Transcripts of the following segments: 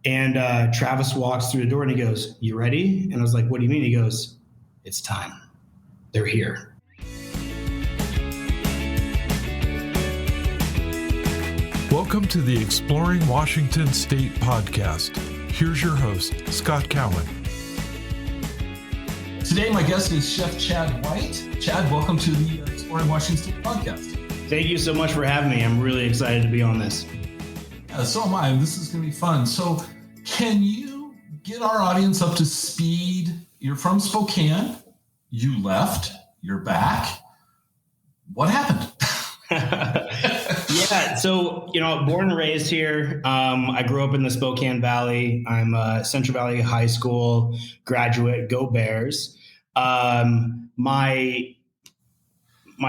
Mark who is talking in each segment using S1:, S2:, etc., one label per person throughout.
S1: And Travis walks through the door and he goes, "You ready?" And I was like, "What do you mean?" He goes, "It's time. They're here."
S2: Welcome to the Exploring Washington State podcast. Here's your host, Scott Cowan.
S3: Today, my guest is Chef Chad White. Chad, welcome to the Exploring Washington State podcast.
S1: Thank you so much for having me. I'm really excited to be on this.
S3: So am I. This is going to be fun. So can you get our audience up to speed? You're from Spokane. You left. You're back. What happened?
S1: Yeah. So, born and raised here. I grew up in the Spokane Valley. I'm a Central Valley High School graduate. Go Bears. My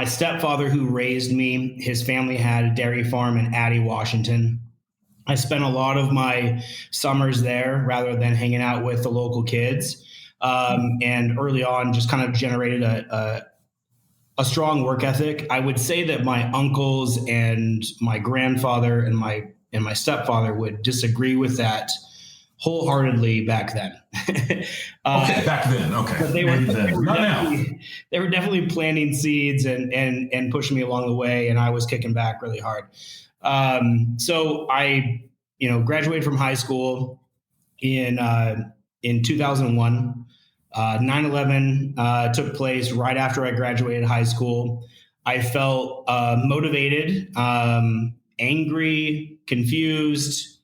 S1: stepfather who raised me, his family had a dairy farm in Addy, Washington. I spent a lot of my summers there rather than hanging out with the local kids. And early on just kind of generated a strong work ethic. I would say that my uncles and my grandfather and my stepfather would disagree with that wholeheartedly back then.
S3: Okay, back then. Okay.
S1: But they were definitely planting seeds and pushing me along the way, and I was kicking back really hard. So I, graduated from high school in 2001. 9/11 took place right after I graduated high school. I felt motivated, angry, confused,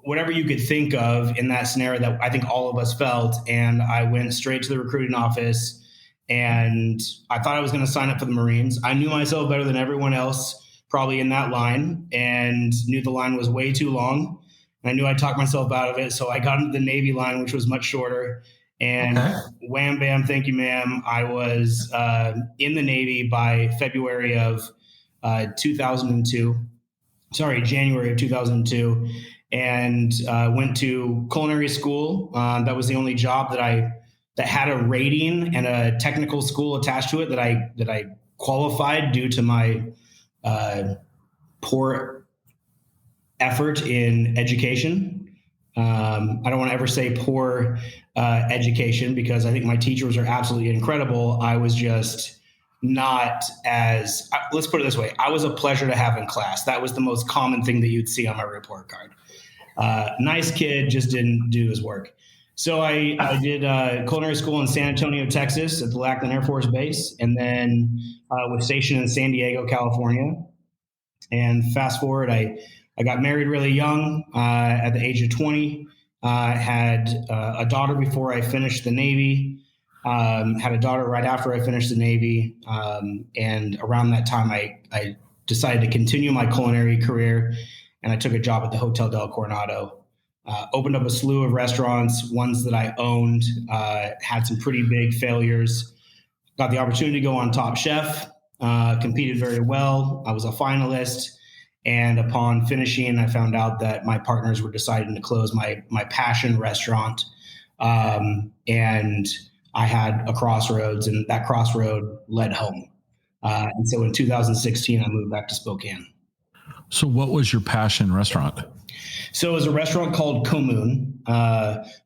S1: whatever you could think of in that scenario that I think all of us felt. And I went straight to the recruiting office, and I thought I was going to sign up for the Marines. I knew myself better than everyone else probably in that line, and knew the line was way too long. And I knew I'd talk myself out of it. So I got into the Navy line, which was much shorter. And wham, bam, thank you, ma'am. I was in the Navy by February of 2002. Sorry, January of 2002. And went to culinary school. That was the only job that had a rating and a technical school attached to it that I qualified due to my poor effort in education. I don't want to ever say poor education, because I think my teachers are absolutely incredible. I was just not as, let's put it this way, I was a pleasure to have in class. That was the most common thing that you'd see on my report card. Nice kid, just didn't do his work. So I did culinary school in San Antonio, Texas at the Lackland Air Force Base, and then was stationed in San Diego, California. And fast forward, I got married really young at the age of 20. Had a daughter before I finished the Navy. Had a daughter right after I finished the Navy. And around that time, I decided to continue my culinary career, and I took a job at the Hotel del Coronado. Opened up a slew of restaurants, ones that I owned, had some pretty big failures. Got the opportunity to go on Top Chef, competed very well. I was a finalist. And upon finishing, I found out that my partners were deciding to close my passion restaurant. And I had a crossroads, and that crossroad led home. And so in 2016, I moved back to Spokane.
S2: So what was your passion restaurant?
S1: So it was a restaurant called Commune.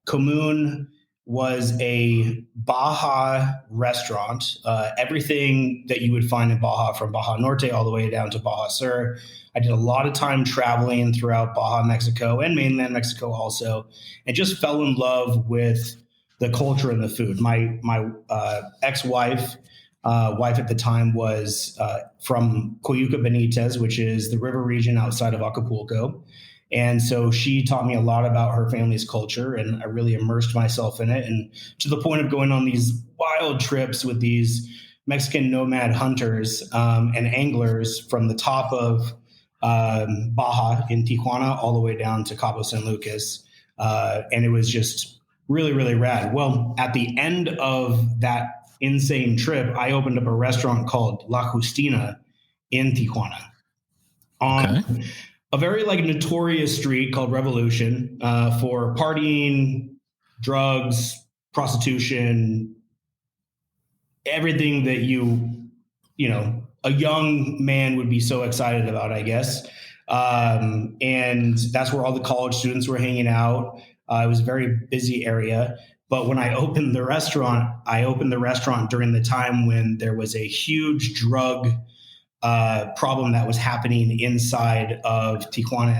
S1: Commune was a Baja restaurant. Everything that you would find in Baja, from Baja Norte all the way down to Baja Sur. I did a lot of time traveling throughout Baja, Mexico, and mainland Mexico also, and just fell in love with the culture and the food. My ex-wife, wife at the time, was from Coyuca Benitez, which is the river region outside of Acapulco. And so she taught me a lot about her family's culture, and I really immersed myself in it. And to the point of going on these wild trips with these Mexican nomad hunters and anglers from the top of Baja in Tijuana all the way down to Cabo San Lucas. And it was just really, really rad. Well, at the end of that insane trip, I opened up a restaurant called La Justina in Tijuana. A very notorious street called Revolution for partying, drugs, prostitution, everything that a young man would be so excited about, I guess. And that's where all the college students were hanging out. It was a very busy area. But when I opened the restaurant during the time when there was a huge drug problem that was happening inside of Tijuana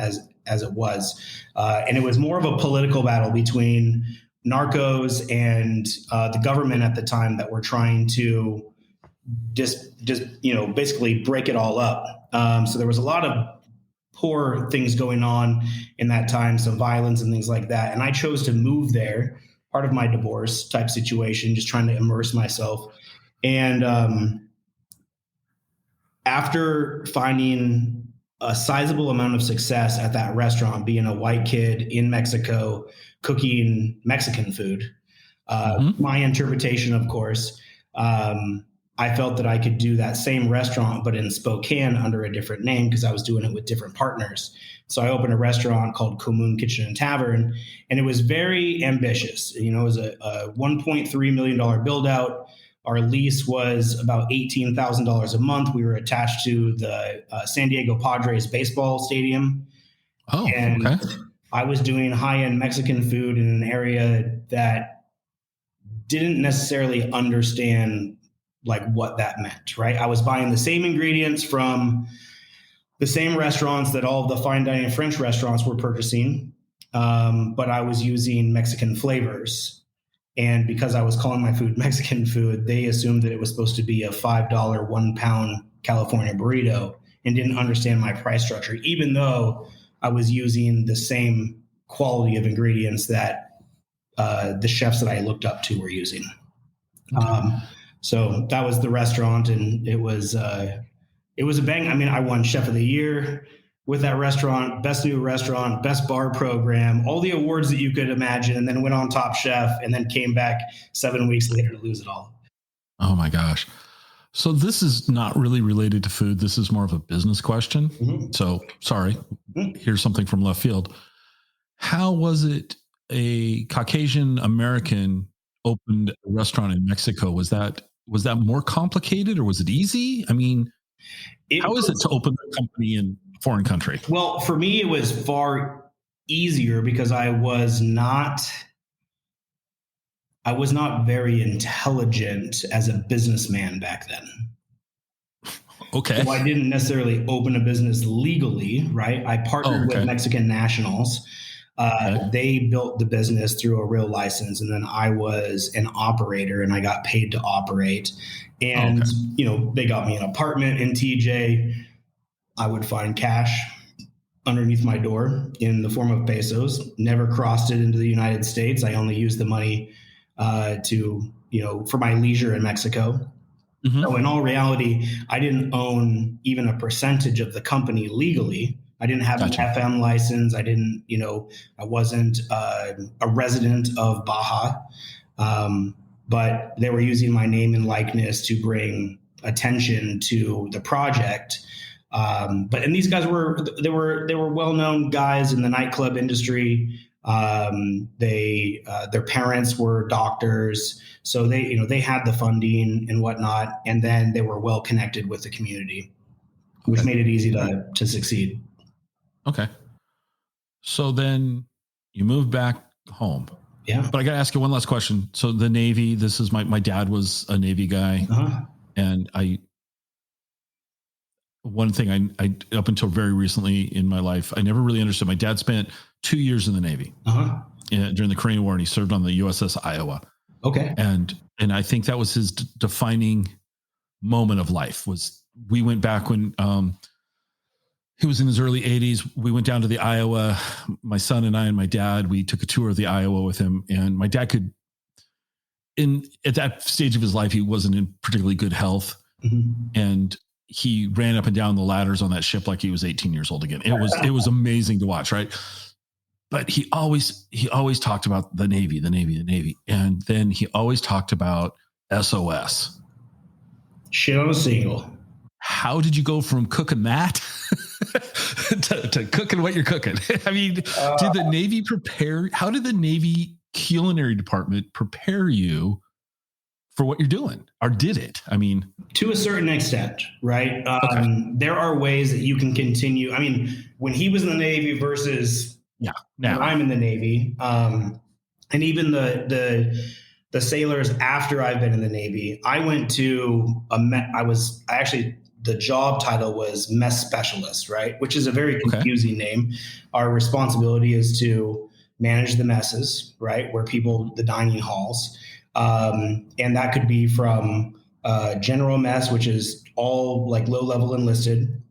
S1: as it was. And it was more of a political battle between narcos and the government at the time that were trying to just basically break it all up. So there was a lot of poor things going on in that time, some violence and things like that. And I chose to move there, part of my divorce type situation, just trying to immerse myself. And after finding a sizable amount of success at that restaurant, being a white kid in Mexico, cooking Mexican food, my interpretation, of course, I felt that I could do that same restaurant, but in Spokane under a different name because I was doing it with different partners. So I opened a restaurant called Commune Kitchen and Tavern, and it was very ambitious. It was a $1.3 million build out. Our lease was about $18,000 a month. We were attached to the San Diego Padres baseball stadium.
S3: Oh,
S1: and
S3: okay.
S1: I was doing high-end Mexican food in an area that didn't necessarily understand what that meant, right? I was buying the same ingredients from the same restaurants that all of the fine dining French restaurants were purchasing, but I was using Mexican flavors. And because I was calling my food Mexican food, they assumed that it was supposed to be a $5 1 pound California burrito and didn't understand my price structure, even though I was using the same quality of ingredients that the chefs that I looked up to were using. So that was the restaurant, and it was a bang. I mean, I won Chef of the Year with that restaurant, best new restaurant, best bar program, all the awards that you could imagine, and then went on Top Chef, and then came back 7 weeks later to lose it all.
S3: Oh my gosh. So this is not really related to food. This is more of a business question. Mm-hmm. So sorry, here's something from left field. How was it a Caucasian American opened a restaurant in Mexico? Was that more complicated or was it easy? I mean, how is it to open a company in a foreign country?
S1: Well, for me, it was far easier because I was not very intelligent as a businessman back then.
S3: Okay.
S1: So I didn't necessarily open a business legally, right? I partnered with Mexican nationals. They built the business through a real license, and then I was an operator and I got paid to operate. And, they got me an apartment in TJ. I would find cash underneath my door in the form of pesos, never crossed it into the United States. I only used the money for my leisure in Mexico. Mm-hmm. So in all reality, I didn't own even a percentage of the company legally. I didn't have an FM license. I didn't, I wasn't a resident of Baja, but they were using my name and likeness to bring attention to the project. And these guys were well-known guys in the nightclub industry. Their parents were doctors, so they had the funding and whatnot, and then they were well connected with the community, which made it easy to succeed.
S3: Okay. So then you moved back home.
S1: Yeah.
S3: But I got to ask you one last question. So the Navy, this is my dad was a Navy guy. Uh-huh. And one thing I up until very recently in my life, I never really understood. My dad spent 2 years in the Navy during the Korean War, and he served on the USS Iowa.
S1: Okay.
S3: And I think that was his defining moment of life. Was we went back when he was in his early 80s. We went down to the Iowa, my son and I and my dad, we took a tour of the Iowa with him, and my dad at that stage of his life, he wasn't in particularly good health. Mm-hmm. And he ran up and down the ladders on that ship like he was 18 years old again. It was amazing to watch. Right. But he always talked about the Navy. And then he always talked about SOS.
S1: Shit on a single.
S3: How did you go from cooking that to cooking what you're cooking? I mean, how did the Navy culinary department prepare you for what you're doing, or did it? I mean,
S1: to a certain extent, right?
S3: Okay.
S1: There are ways that you can continue. I mean, when he was in the Navy versus when
S3: now
S1: I'm in the Navy, and even the sailors after I've been in the Navy, I went to the job title was mess specialist, right? Which is a very confusing name. Our responsibility is to manage the messes, right? The dining halls. And that could be from general mess, which is all like low level enlisted,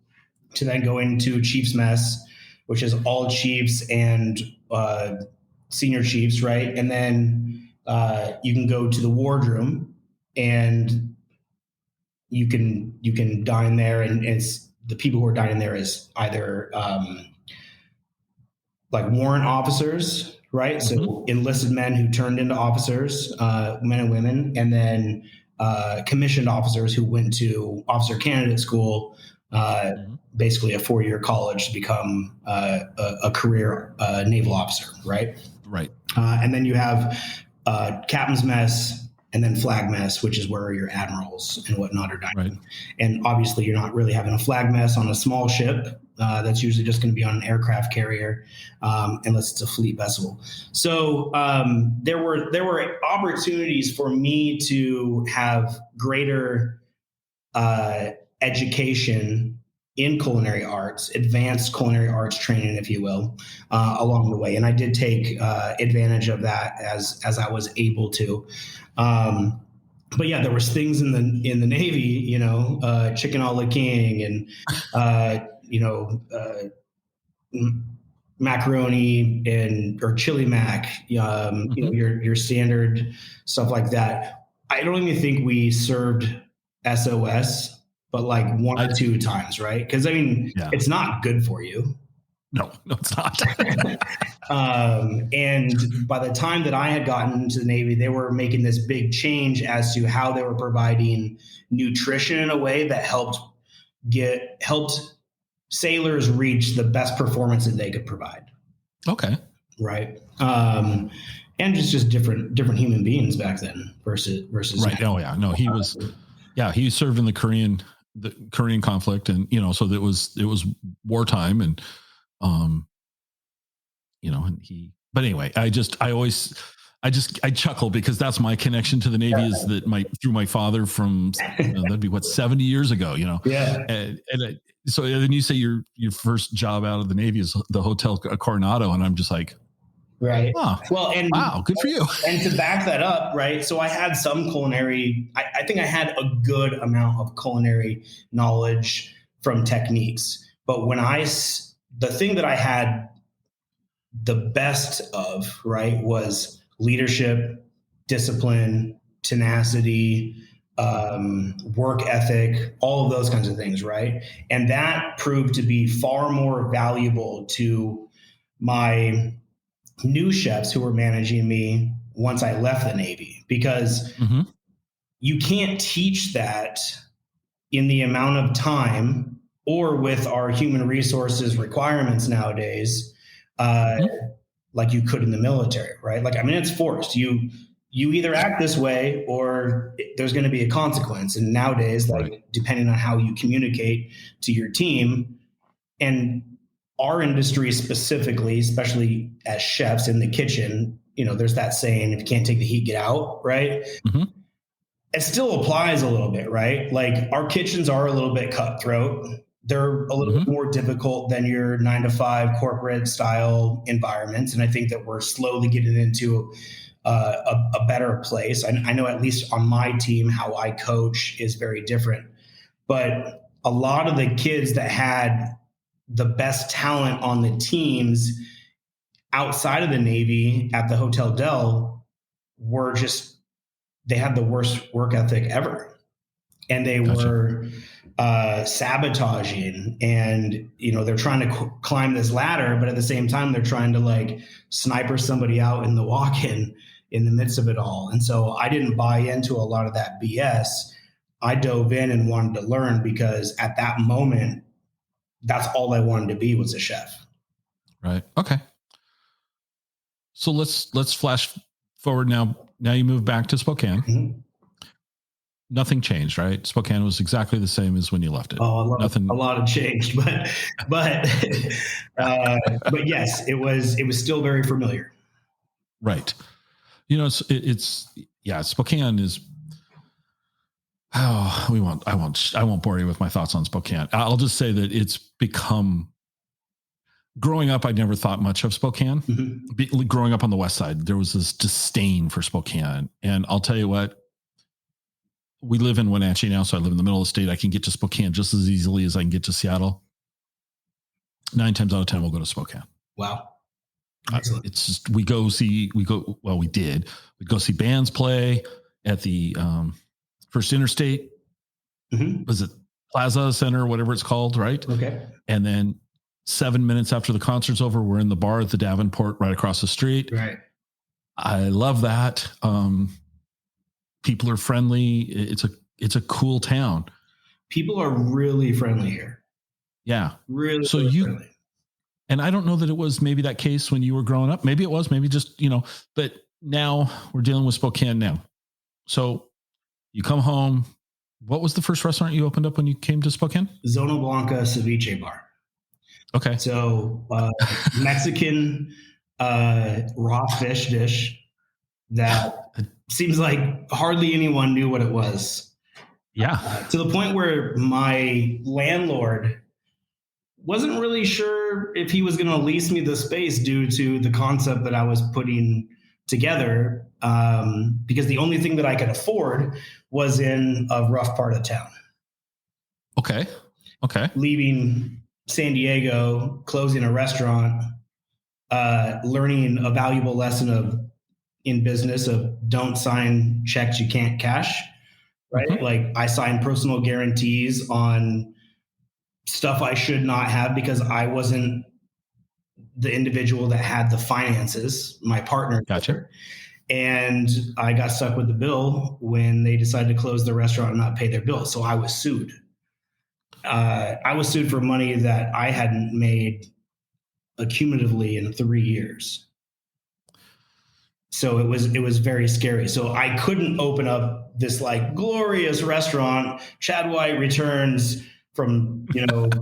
S1: to then go into chief's mess, which is all chiefs and senior chiefs, right? And then you can go to the wardroom, and you can dine there, and it's the people who are dining there is either like warrant officers, right?
S3: Mm-hmm.
S1: So enlisted men who turned into officers, men and women, and then commissioned officers who went to officer candidate school, basically a 4-year college to become a career naval officer, right?
S3: Right.
S1: And then you have captain's mess, and then flag mess, which is where your admirals and whatnot are dining. Right. And obviously, you're not really having a flag mess on a small ship. That's usually just going to be on an aircraft carrier, unless it's a fleet vessel. So there were opportunities for me to have greater education in culinary arts, advanced culinary arts training, if you will, along the way. And I did take advantage of that as I was able to. But yeah, there was things in the Navy, chicken a la king, and macaroni or chili mac, your standard stuff like that. I don't even think we served SOS, but like one or two times, right? Because it's not good for you.
S3: No, it's not.
S1: And by the time that I had gotten into the Navy, they were making this big change as to how they were providing nutrition in a way that helped sailors reach the best performance that they could provide.
S3: Okay.
S1: Right. And just different human beings back then versus
S3: right. Now. Oh yeah. No, he served in the Korean conflict, and so it was wartime, and but anyway, I chuckle because that's my connection to the Navy is that through my father from that'd be 70 years ago,
S1: Yeah.
S3: So then you say your first job out of the Navy is the Hotel Coronado, and I'm just like,
S1: right.
S3: Oh, well, and wow, good for you.
S1: And to back that up, right? So I had some culinary. I think I had a good amount of culinary knowledge from techniques, but the thing that I had the best of, right, was leadership, discipline, tenacity, work ethic, all of those kinds of things, right? And that proved to be far more valuable to my new chefs who were managing me once I left the Navy, because you can't teach that in the amount of time or with our human resources requirements nowadays, like you could in the military, right? Like, it's forced. You either act this way or there's going to be a consequence. And nowadays, depending on how you communicate to your team, and our industry specifically, especially as chefs in the kitchen, there's that saying, if you can't take the heat, get out, right? It still applies a little bit, right? Like, our kitchens are a little bit cutthroat. They're a little bit more difficult than your 9-to-5 corporate style environments. And I think that we're slowly getting into a better place. I know, at least on my team, how I coach is very different. But a lot of the kids that had the best talent on the teams outside of the Navy at the Hotel Del they had the worst work ethic ever. And they were sabotaging, and they're trying to climb this ladder, but at the same time they're trying to sniper somebody out in the walk-in in the midst of it all. And so I didn't buy into a lot of that BS. I dove in and wanted to learn, because at that moment, that's all I wanted to be, was a chef.
S3: Right. Okay. So let's flash forward now. Now you move back to Spokane. nothing changed, right? Spokane was exactly the same as when you left it.
S1: Oh,
S3: Nothing.
S1: a lot had changed, but but yes, it was still very familiar.
S3: Right. You know, Spokane is. Oh, I won't bore you with my thoughts on Spokane. I'll just say that it's become. Growing up, I never thought much of Spokane. Mm-hmm. Growing up on the west side, there was this disdain for Spokane. And I'll tell you what, we live in Wenatchee now, so I live in the middle of the state. I can get to Spokane just as easily as I can get to Seattle. 9 times out of 10, we'll go to Spokane.
S1: Wow.
S3: It's just, we'd go see bands play at the First Interstate. Mm-hmm. Was it Plaza Center, whatever it's called, right?
S1: Okay.
S3: And then 7 minutes after the concert's over, we're in the bar at the Davenport right across the street.
S1: Right.
S3: I love that. People are friendly. It's a cool town.
S1: People are really friendly here.
S3: Yeah.
S1: Really.
S3: So friendly. And I don't know that it was maybe that case when you were growing up. Maybe it was, maybe just, but now we're dealing with Spokane now. So you come home. What was the first restaurant you opened up when you came to Spokane?
S1: Zona Blanca Ceviche Bar.
S3: Okay.
S1: So Mexican raw fish dish that seems like hardly anyone knew what it was.
S3: Yeah.
S1: To the point where my landlord wasn't really sure if he was going to lease me the space due to the concept that I was putting together, because the only thing that I could afford was in a rough part of town.
S3: Okay.
S1: Leaving San Diego, closing a restaurant, learning a valuable lesson in business of don't sign checks you can't cash, right? Mm-hmm. Like I signed personal guarantees on stuff I should not have because I wasn't the individual that had the finances, my partner.
S3: Gotcha.
S1: And I got stuck with the bill when they decided to close the restaurant and not pay their bill. So I was sued. I was sued for money that I hadn't made accumulatively in 3 years. So it was very scary. So I couldn't open up this like glorious restaurant. Chad White returns from,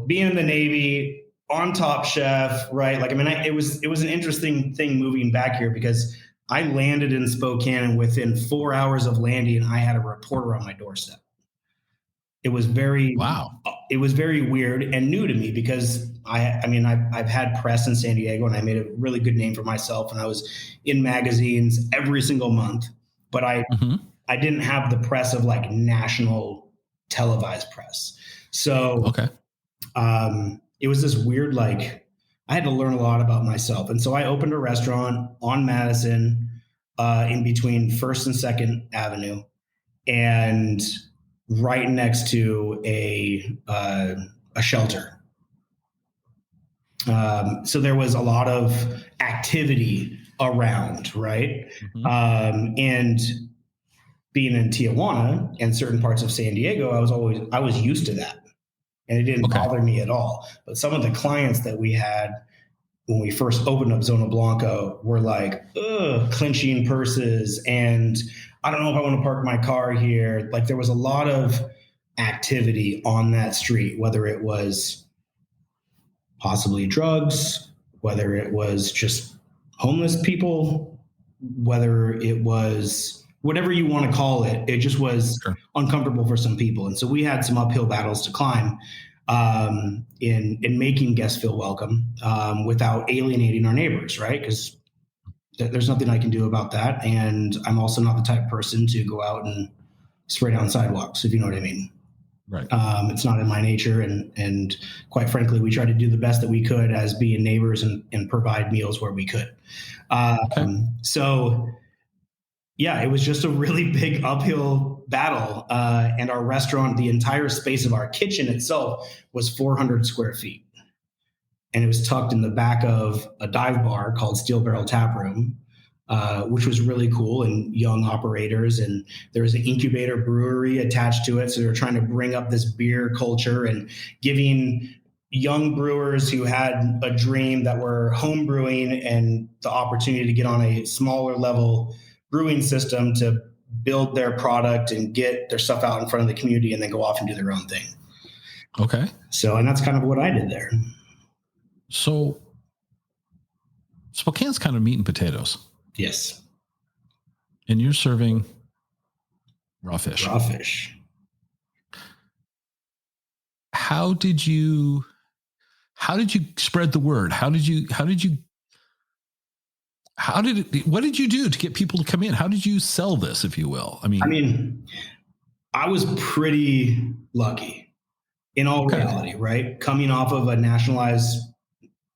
S1: being in the Navy, on Top Chef, right? Like, I mean, it was an interesting thing moving back here because I landed in Spokane and within 4 hours of landing, I had a reporter on my doorstep. It was very weird and new to me because I've had press in San Diego and I made a really good name for myself and I was in magazines every single month, but I didn't have the press of like national televised press. So it was this weird, like I had to learn a lot about myself. And so I opened a restaurant on Madison in between 1st and 2nd Avenue and right next to a shelter. So there was a lot of activity around, right? Mm-hmm. And being in Tijuana and certain parts of San Diego, I was used to that. And it didn't bother me at all. But some of the clients that we had when we first opened up Zona Blanca were like, clinching purses and I don't know if I want to park my car here. Like there was a lot of activity on that street, whether it was possibly drugs, whether it was just homeless people, whether it was whatever you want to call it. It just was uncomfortable for some people. And so we had some uphill battles to climb in making guests feel welcome without alienating our neighbors, right? Because there's nothing I can do about that. And I'm also not the type of person to go out and spray down sidewalks, if you know what I mean.
S3: Right.
S1: It's not in my nature. And quite frankly, we tried to do the best that we could as being neighbors and provide meals where we could. So yeah, it was just a really big uphill battle. And our restaurant, the entire space of our kitchen itself was 400 square feet. And it was tucked in the back of a dive bar called Steel Barrel Tap Room, which was really cool and young operators. And there was an incubator brewery attached to it. So they were trying to bring up this beer culture and giving young brewers who had a dream that were home brewing and the opportunity to get on a smaller level brewing system to build their product and get their stuff out in front of the community and then go off and do their own thing.
S3: Okay.
S1: So, and that's kind of what I did there.
S3: So Spokane's kind of meat and potatoes.
S1: Yes.
S3: And you're serving raw fish.
S1: Raw fish.
S3: How did you spread the word? What did you do to get people to come in? How did you sell this, if you will? I mean,
S1: I was pretty lucky in all reality, right? Coming off of a nationalized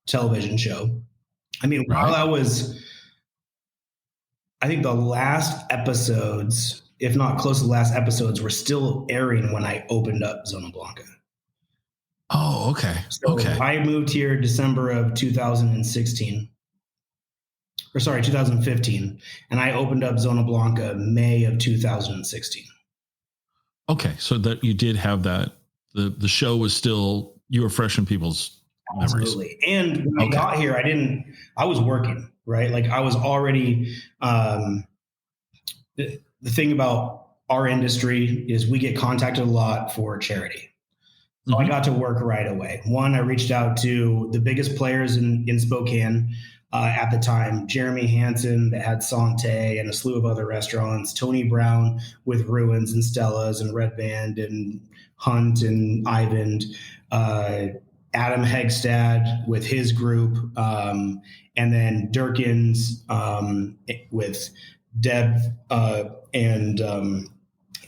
S1: television show. While I think the last episodes, if not close to the last episodes, were still airing when I opened up Zona Blanca.
S3: Oh, okay.
S1: So
S3: okay.
S1: I moved here December of 2015, and I opened up Zona Blanca May of 2016.
S3: Okay, so that you did have that. The show was still, you were fresh in people's memories.
S1: Absolutely. And when I got here, I was working, right? Like I was already, the thing about our industry is we get contacted a lot for charity. So I got to work right away. One, I reached out to the biggest players in Spokane at the time, Jeremy Hansen that had Sante and a slew of other restaurants, Tony Brown with Ruins and Stella's and Red Band and Hunt and Ivan, Adam Hegstad with his group, and then Durkins with Deb and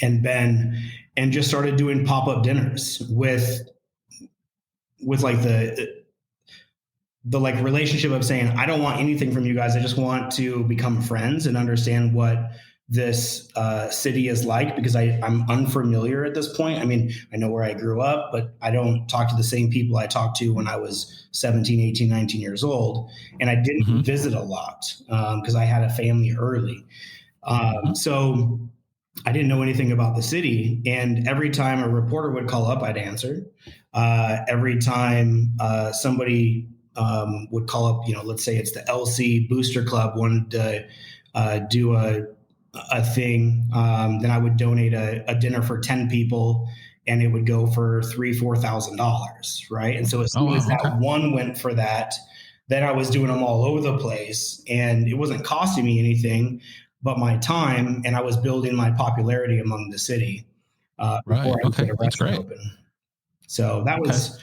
S1: Ben, and just started doing pop-up dinners with like the like relationship of saying, I don't want anything from you guys. I just want to become friends and understand what this city is like, because I'm unfamiliar at this point. I know where I grew up, but I don't talk to the same people I talked to when I was 17, 18, 19 years old. And I didn't visit a lot because I had a family early. So I didn't know anything about the city. And every time a reporter would call up, I'd answer. Every time somebody would call up, let's say it's the LC Booster Club wanted to do a thing, then I would donate a dinner for 10 people, and it would go for $3,000-$4,000, right? And so as soon as that one went for that, then I was doing them all over the place, and it wasn't costing me anything but my time, and I was building my popularity among the city before I put a restaurant open. So that was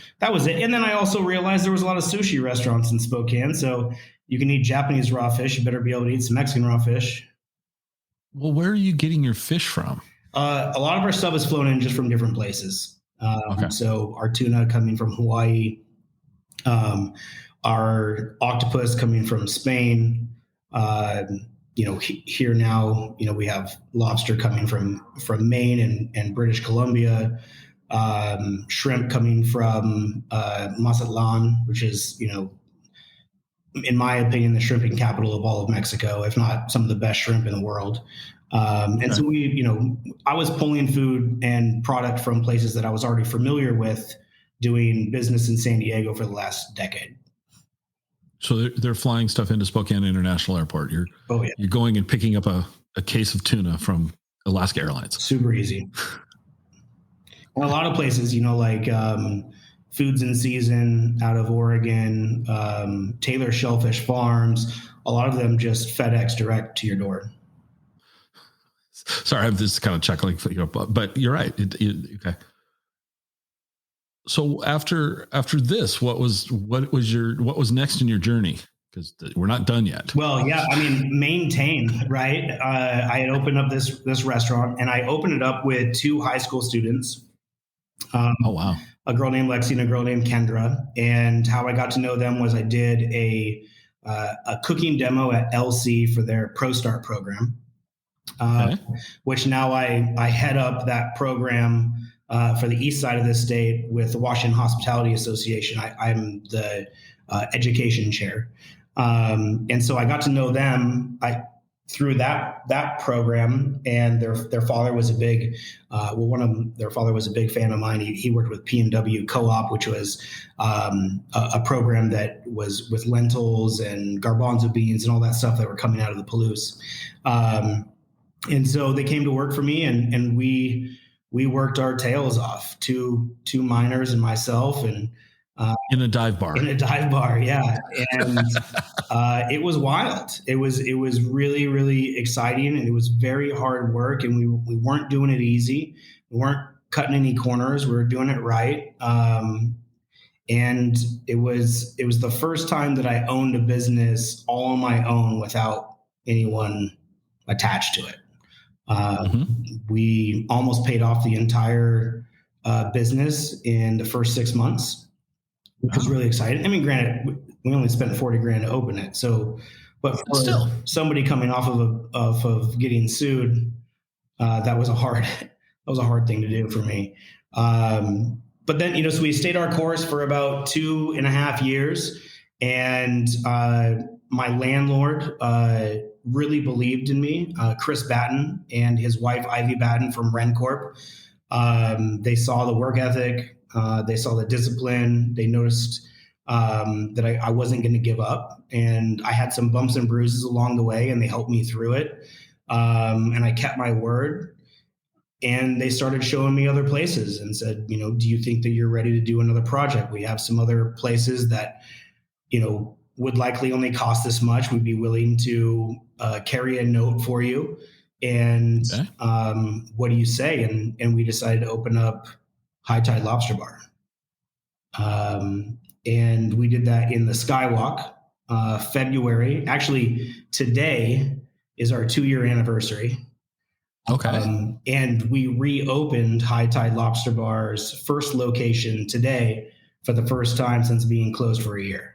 S1: it. And then I also realized there was a lot of sushi restaurants in Spokane. So you can eat Japanese raw fish, you better be able to eat some Mexican raw fish.
S3: Well, where are you getting your fish from?
S1: A lot of our stuff is flown in just from different places. So our tuna coming from Hawaii, our octopus coming from Spain. Here now, we have lobster coming from Maine and British Columbia, shrimp coming from Mazatlan, which is, in my opinion, the shrimping capital of all of Mexico, if not some of the best shrimp in the world. And so I was pulling food and product from places that I was already familiar with, doing business in San Diego for the last decade.
S3: So they're flying stuff into Spokane International Airport. You're going and picking up a case of tuna from Alaska Airlines.
S1: Super easy. And a lot of places, like Foods in Season out of Oregon, Taylor Shellfish Farms, a lot of them just FedEx direct to your door.
S3: Sorry, I'm just kind of chuckling, but you're right. Okay. So after this, what was next in your journey? Because we're not done yet.
S1: Well, yeah, maintain, right? I had opened up this restaurant, and I opened it up with 2 high school students. Oh
S3: wow!
S1: A girl named Lexi and a girl named Kendra. And how I got to know them was I did a cooking demo at LC for their Pro Start program, which now I head up that program for the east side of the state with the Washington Hospitality Association. I'm the education chair. And so I got to know them through that program, and their father was a big, their father was a big fan of mine. He worked with P&W Co-op, which was a program that was with lentils and garbanzo beans and all that stuff that were coming out of the Palouse. And so they came to work for me, and we worked our tails off, two miners and myself, and
S3: in a dive bar.
S1: In a dive bar, yeah. And it was wild. It was really, really exciting, and it was very hard work, and we weren't doing it easy. We weren't cutting any corners. We were doing it right. And it was the first time that I owned a business all on my own without anyone attached to it. We almost paid off the entire business in the first 6 months, which was really exciting. I mean, granted, we only spent $40,000 to open it. So, but for
S3: still,
S1: somebody coming off of getting sued, that was a hard thing to do for me. But then, so we stayed our course for about 2.5 years, and my landlord really believed in me, Chris Batten and his wife, Ivy Batten from RenCorp. They saw the work ethic. They saw the discipline. They noticed that I wasn't going to give up. And I had some bumps and bruises along the way, and they helped me through it. And I kept my word. And they started showing me other places and said, do you think that you're ready to do another project? We have some other places that, would likely only cost this much. We'd be willing to carry a note for you. And what do you say? And we decided to open up High Tide Lobster Bar. And we did that in the Skywalk, February. Actually, today is our 2-year anniversary.
S3: Okay.
S1: And we reopened High Tide Lobster Bar's first location today for the first time since being closed for a year.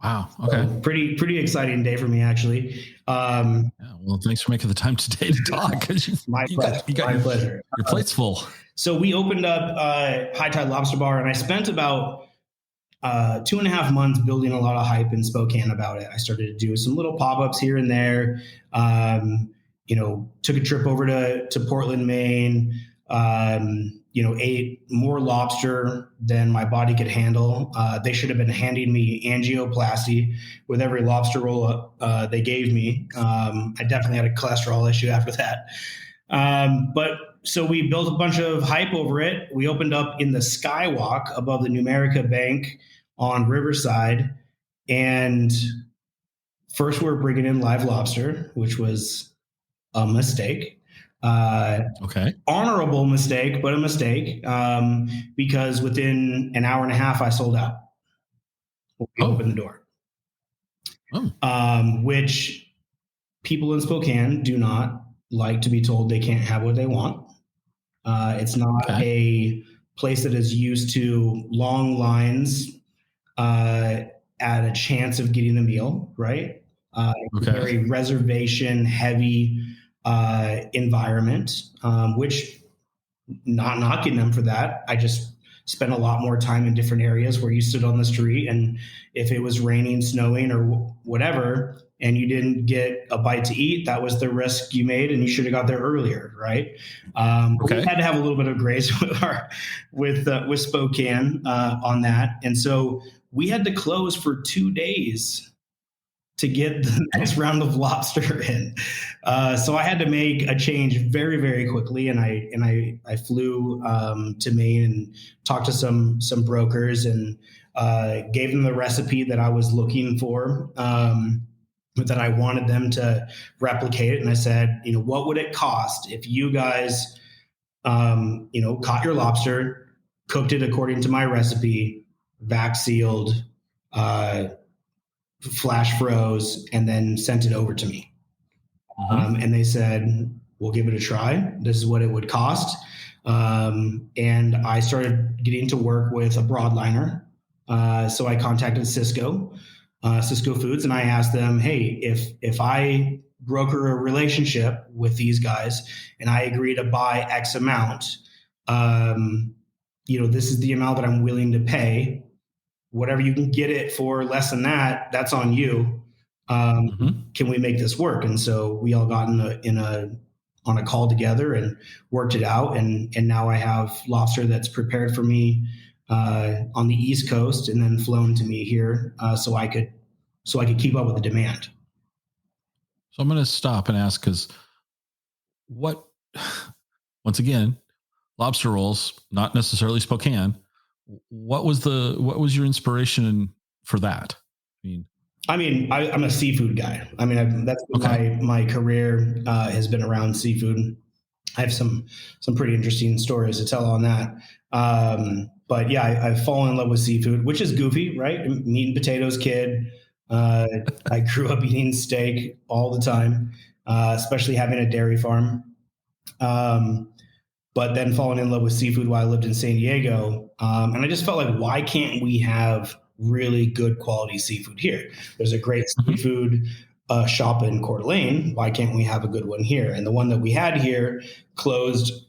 S3: Wow. Okay.
S1: So pretty exciting day for me, actually.
S3: Well, thanks for making the time today to talk.
S1: My pleasure.
S3: Your plate's full.
S1: So we opened up High Tide Lobster Bar, and I spent about 2.5 months building a lot of hype in Spokane about it. I started to do some little pop-ups here and there. Took a trip over to Portland, Maine. Ate more lobster than my body could handle. They should have been handing me angioplasty with every lobster roll they gave me. I definitely had a cholesterol issue after that. So we built a bunch of hype over it. We opened up in the Skywalk above the Numerica Bank on Riverside. And first we're bringing in live lobster, which was a mistake. Honorable mistake, but a mistake, because within an hour and a half, I sold out. We opened the door, which people in Spokane do not like to be told they can't have what they want. It's not a place that is used to long lines at a chance of getting a meal, right? Very reservation heavy environment, which, not knocking them for that. I just spent a lot more time in different areas where you stood on the street, and if it was raining, snowing, or whatever, and you didn't get a bite to eat, that was the risk you made, and you should have got there earlier, right? We had to have a little bit of grace with Spokane on that, and so we had to close for 2 days to get the next round of lobster in. So I had to make a change very, very quickly. And I flew to Maine and talked to some brokers and gave them the recipe that I was looking for, that I wanted them to replicate it. And I said, what would it cost if you guys, caught your lobster, cooked it according to my recipe, vac sealed, flash froze, and then sent it over to me. And they said, we'll give it a try. This is what it would cost. And I started getting to work with a broadliner. So I contacted Cisco Foods, and I asked them, hey, if I broker a relationship with these guys and I agree to buy X amount, this is the amount that I'm willing to pay. Whatever you can get it for less than that, that's on you. Can we make this work? And so we all got on a call together and worked it out. And now I have lobster that's prepared for me on the East Coast and then flown to me here, so I could keep up with the demand.
S3: So I'm going to stop and ask, because what, once again, Lobster Rolls, not necessarily Spokane. What was your inspiration for that?
S1: I'm a seafood guy. That's
S3: Okay.
S1: my career has been around seafood. I have some pretty interesting stories to tell on that. But yeah, I've fallen in love with seafood, which is goofy, right? Meat and potatoes kid. I grew up eating steak all the time, especially having a dairy farm. But then falling in love with seafood while I lived in San Diego. And I just felt like, why can't we have really good quality seafood here? There's a great seafood shop in Coeur d'Alene. Why can't we have a good one here? And the one that we had here closed,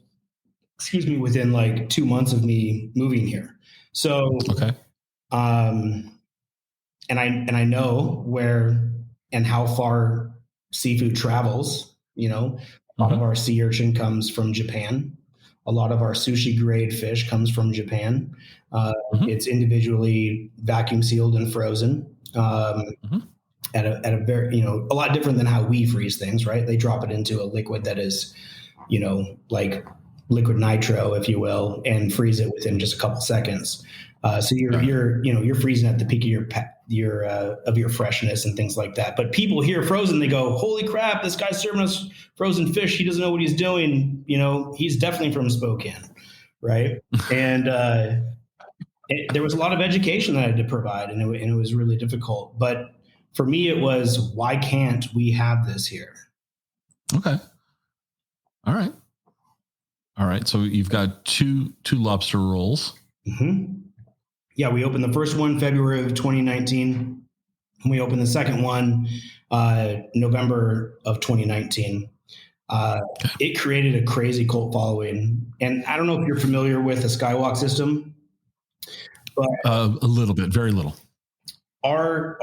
S1: within like 2 months of me moving here. So,
S3: okay.
S1: And I know where and how far seafood travels. A lot of our sea urchin comes from Japan. A lot of our sushi grade fish comes from Japan. It's individually vacuum sealed and frozen at a very, a lot different than how we freeze things, right? They drop it into a liquid that is, like liquid nitro, if you will, and freeze it within just a couple seconds. So you're freezing at the peak of your freshness and things like that. But people hear frozen, they go, "Holy crap! This guy's serving us frozen fish. He doesn't know what he's doing." He's definitely from Spokane, right? And there was a lot of education that I had to provide, and it was really difficult. But for me, it was, why can't we have this here?
S3: Okay. All right. So you've got two Lobster Rolls.
S1: Mm-hmm. Yeah, we opened the first one February of 2019. And we opened the second one November of 2019. It created a crazy cult following. And I don't know if you're familiar with the Skywalk system, but
S3: a little bit, very little.
S1: Our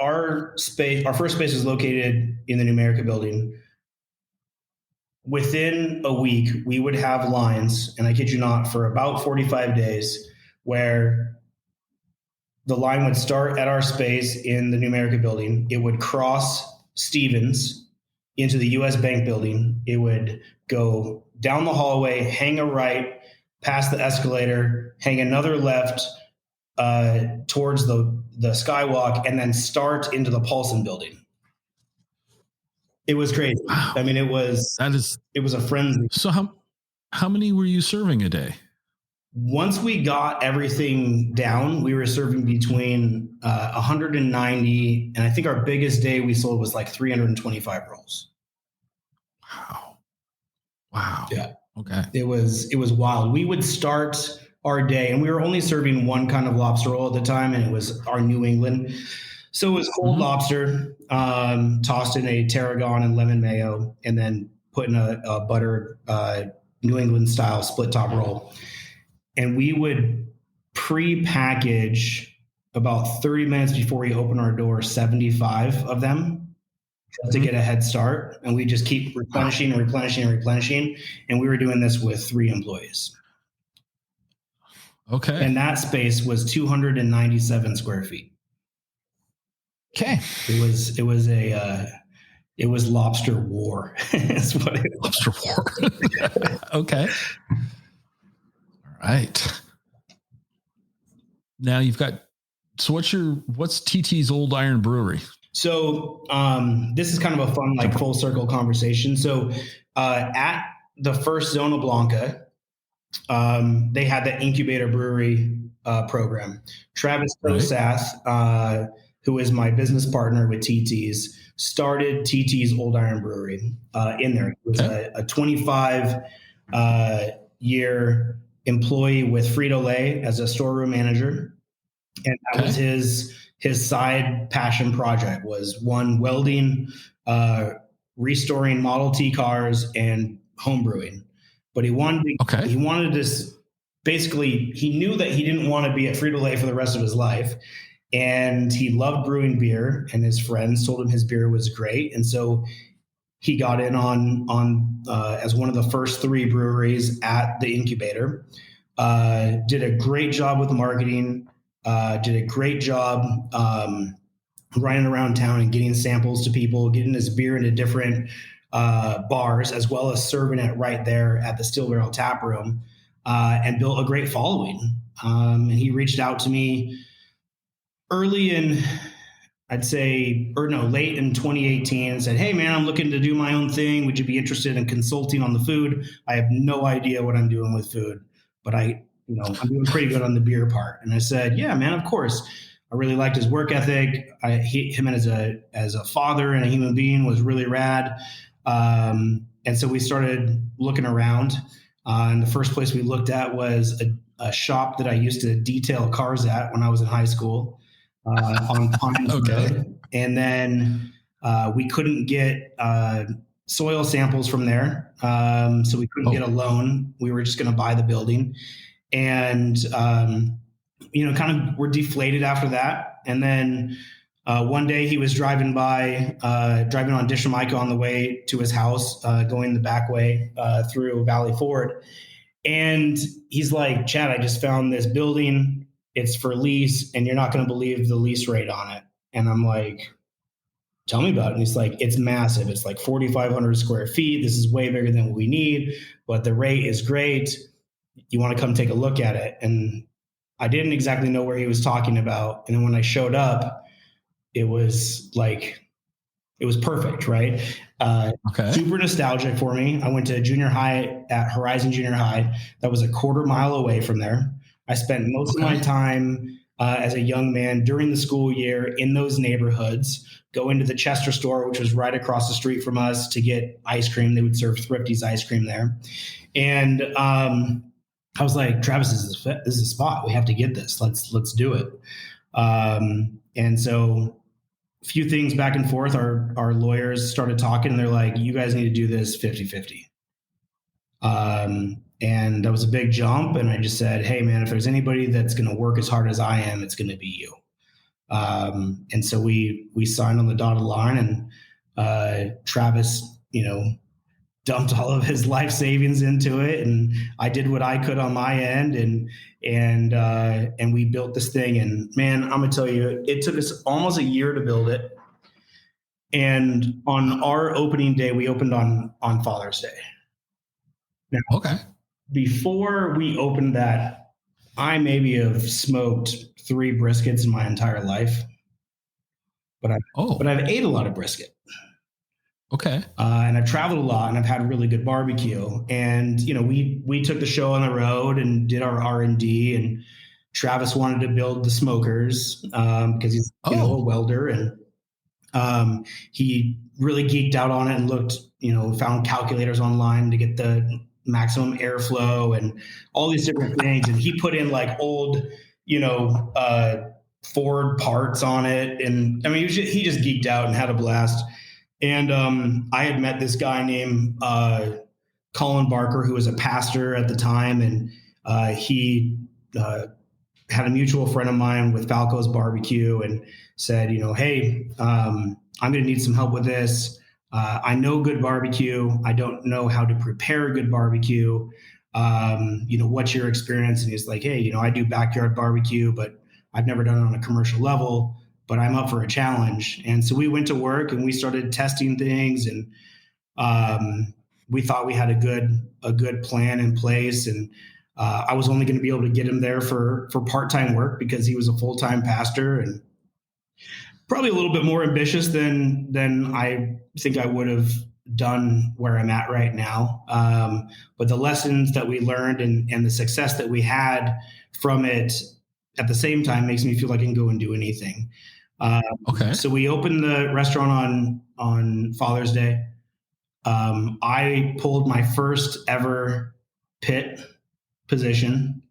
S1: first space is located in the New America building. Within a week, we would have lines, and I kid you not, for about 45 days, where the line would start at our space in the New America building. It would cross Stevens into the US Bank building. It would go down the hallway, hang a right, past the escalator, hang another left towards the Skywalk, and then start into the Paulson building. It was crazy.
S3: Wow.
S1: It was a frenzy.
S3: So how many were you serving a day?
S1: Once we got everything down, we were serving between 190, and I think our biggest day we sold was like 325 rolls.
S3: Wow.
S1: Yeah.
S3: Okay.
S1: It was wild. We would start our day, and we were only serving one kind of lobster roll at the time, and it was our New England. So it was cold lobster, tossed in a tarragon and lemon mayo, and then put in a buttered New England style split top roll. And we would pre-package about 30 minutes before we open our door, 75 of them to get a head start. And we just keep replenishing and replenishing and replenishing. And we were doing this with 3 employees.
S3: Okay.
S1: And that space was 297 square feet.
S3: Okay.
S1: It was lobster war. That's what it was.
S3: Lobster war. Okay. All right. Now you've got, so what's TT's Old Iron Brewery?
S1: So this is kind of a fun, like, full circle conversation. So at the first Zona Blanca, they had the incubator brewery program. Travis Rosath, who is my business partner with TT's, started TT's Old Iron Brewery in there. He was a 25 year employee with Frito-Lay as a storeroom manager. And that was his side passion project, was one, welding, restoring Model T cars, and home brewing. But he wanted this, basically, he knew that he didn't want to be at Frito-Lay for the rest of his life. And he loved brewing beer, and his friends told him his beer was great. And so he got in on as one of the first 3 breweries at the incubator, did a great job with marketing, did a great job running around town and getting samples to people, getting his beer into different bars, as well as serving it right there at the Steel Barrel Tap Room, and built a great following. And he reached out to me early in, late in 2018, and said, "Hey man, I'm looking to do my own thing. Would you be interested in consulting on the food? I have no idea what I'm doing with food, but I'm doing pretty good on the beer part." And I said, "Yeah, man, of course." I really liked his work ethic. Him as a father and a human being was really rad. And so we started looking around. And the first place we looked at was a shop that I used to detail cars at when I was in high school, on Pines Road. And then we couldn't get soil samples from there. So we couldn't get a loan. We were just going to buy the building. And, kind of were deflated after that. And then one day he was driving on Dishamaica on the way to his house, going the back way through Valley Ford. And he's like, "Chad, I just found this building. It's for lease, and you're not going to believe the lease rate on it." And I'm like, "Tell me about it." And he's like, "It's massive. It's like 4,500 square feet. This is way bigger than what we need, but the rate is great. You want to come take a look at it?" And I didn't exactly know where he was talking about. And then when I showed up, it was perfect, right? Super nostalgic for me. I went to junior high at Horizon Junior High. That was a quarter mile away from there. I spent most of my time as a young man during the school year in those neighborhoods, going to the Chester store, which was right across the street from us, to get ice cream. They would serve Thrifty's ice cream there. And I was like, "Travis, this is a spot. We have to get this. Let's do it." And so a few things back and forth, our lawyers started talking, and they're like, "You guys need to do this 50-50. And that was a big jump. And I just said, "Hey man, if there's anybody that's going to work as hard as I am, it's going to be you." And so we signed on the dotted line, and Travis, dumped all of his life savings into it, and I did what I could on my end, and we built this thing. And man, I'm gonna tell you, it took us almost a year to build it. And on our opening day, we opened on Father's Day. Now, before we opened that, I maybe have smoked 3 briskets in my entire life, but I've ate a lot of brisket. And I've traveled a lot, and I've had really good barbecue. And, we took the show on the road and did our R&D, and Travis wanted to build the smokers because he's a welder, and he really geeked out on it and looked, found calculators online to get the maximum airflow and all these different things. And he put in like old, Ford parts on it. And I mean, he just geeked out and had a blast. And I had met this guy named Colin Barker, who was a pastor at the time, and he had a mutual friend of mine with Falco's Barbecue, and said, "Hey, I'm going to need some help with this. I know good barbecue. I don't know how to prepare good barbecue. What's your experience?" And he's like, "Hey, I do backyard barbecue, but I've never done it on a commercial level, but I'm up for a challenge." And so we went to work and we started testing things, and we thought we had a good plan in place. And I was only going to be able to get him there for part-time work because he was a full-time pastor, and probably a little bit more ambitious than I think I would have done where I'm at right now. But the lessons that we learned and the success that we had from it at the same time makes me feel like I can go and do anything. So we opened the restaurant on Father's Day. I pulled my first ever pit position.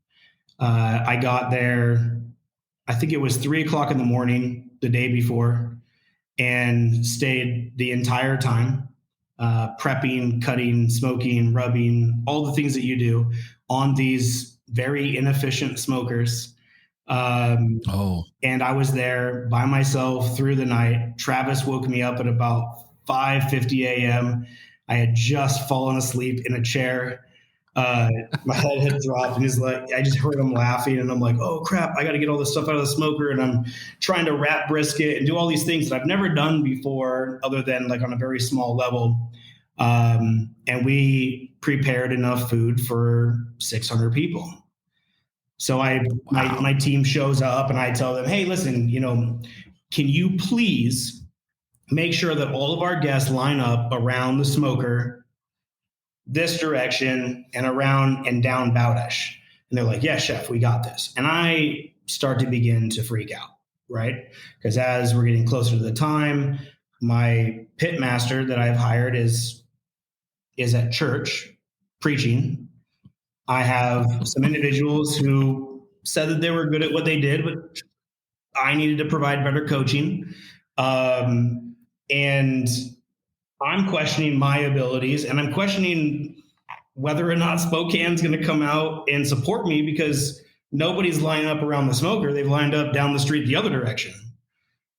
S1: I got there, I think it was 3:00 in the morning the day before, and stayed the entire time, prepping, cutting, smoking, rubbing, all the things that you do on these very inefficient smokers. And I was there by myself through the night. Travis woke me up at about 5:50 a.m. I had just fallen asleep in a chair. My head had dropped, and he's like, I just heard him laughing, and I'm like, "Oh crap, I got to get all this stuff out of the smoker." And I'm trying to wrap brisket and do all these things that I've never done before, other than like on a very small level. And we prepared enough food for 600 people. So my team shows up and I tell them, hey, listen, can you please make sure that all of our guests line up around the smoker, this direction, and around and down Bowdish. And they're like, yeah, chef, we got this. And I start to begin to freak out, right? Because as we're getting closer to the time, my pit master that I've hired is at church preaching. I have some individuals who said that they were good at what they did, but I needed to provide better coaching. And I'm questioning my abilities, and I'm questioning whether or not Spokane's going to come out and support me, because nobody's lining up around the smoker. They've lined up down the street the other direction,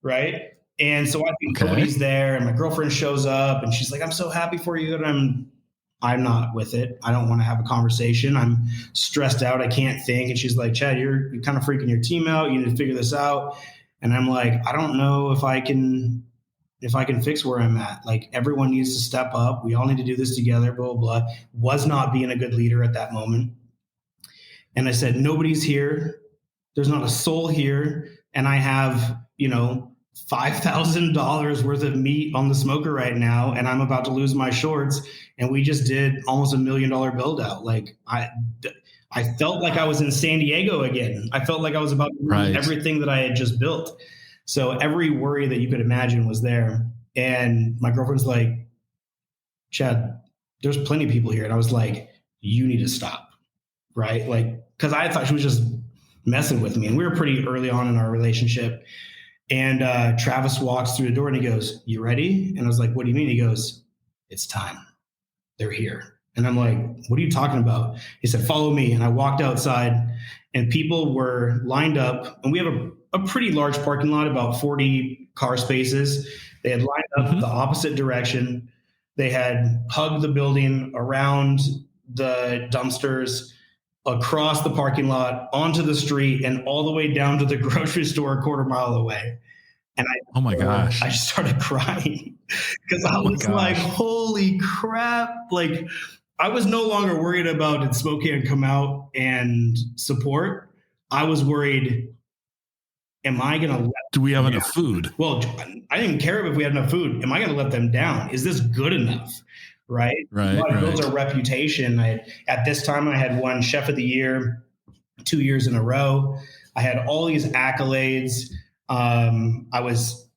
S1: right? And so I think nobody's there, and my girlfriend shows up, and she's like, I'm so happy for you. And I'm not with it. I don't want to have a conversation. I'm stressed out. I can't think. And she's like, Chad, you're kind of freaking your team out. You need to figure this out. And I'm like, I don't know if I can fix where I'm at. Like, everyone needs to step up. We all need to do this together, blah, blah, blah. Was not being a good leader at that moment. And I said, nobody's here. There's not a soul here. And I have, $5,000 worth of meat on the smoker right now. And I'm about to lose my shorts. And we just did almost $1 million build out. Like, I felt like I was in San Diego again. I felt like I was about to lose everything that I had just built. So every worry that you could imagine was there. And my girlfriend's like, Chad, there's plenty of people here. And I was like, you need to stop, right? Like, because I thought she was just messing with me. And we were pretty early on in our relationship. And Travis walks through the door and he goes, you ready? And I was like, what do you mean? He goes, it's time. They're here. And I'm like, what are you talking about? He said, follow me. And I walked outside and people were lined up. And we have a pretty large parking lot, about 40 car spaces. They had lined up the opposite direction. They had hugged the building, around the dumpsters, across the parking lot, onto the street, and all the way down to the grocery store a quarter mile away. And
S2: oh my gosh,
S1: I just started crying because I was like, holy crap. Like, I was no longer worried about, did Spokane come out and support? I was worried, am I going to let
S2: do we have enough food?
S1: Well, I didn't care if we had enough food. Am I going to let them down? Is this good enough? Right. It builds our reputation. At this time, I had won Chef of the Year 2 years in a row. I had all these accolades. I was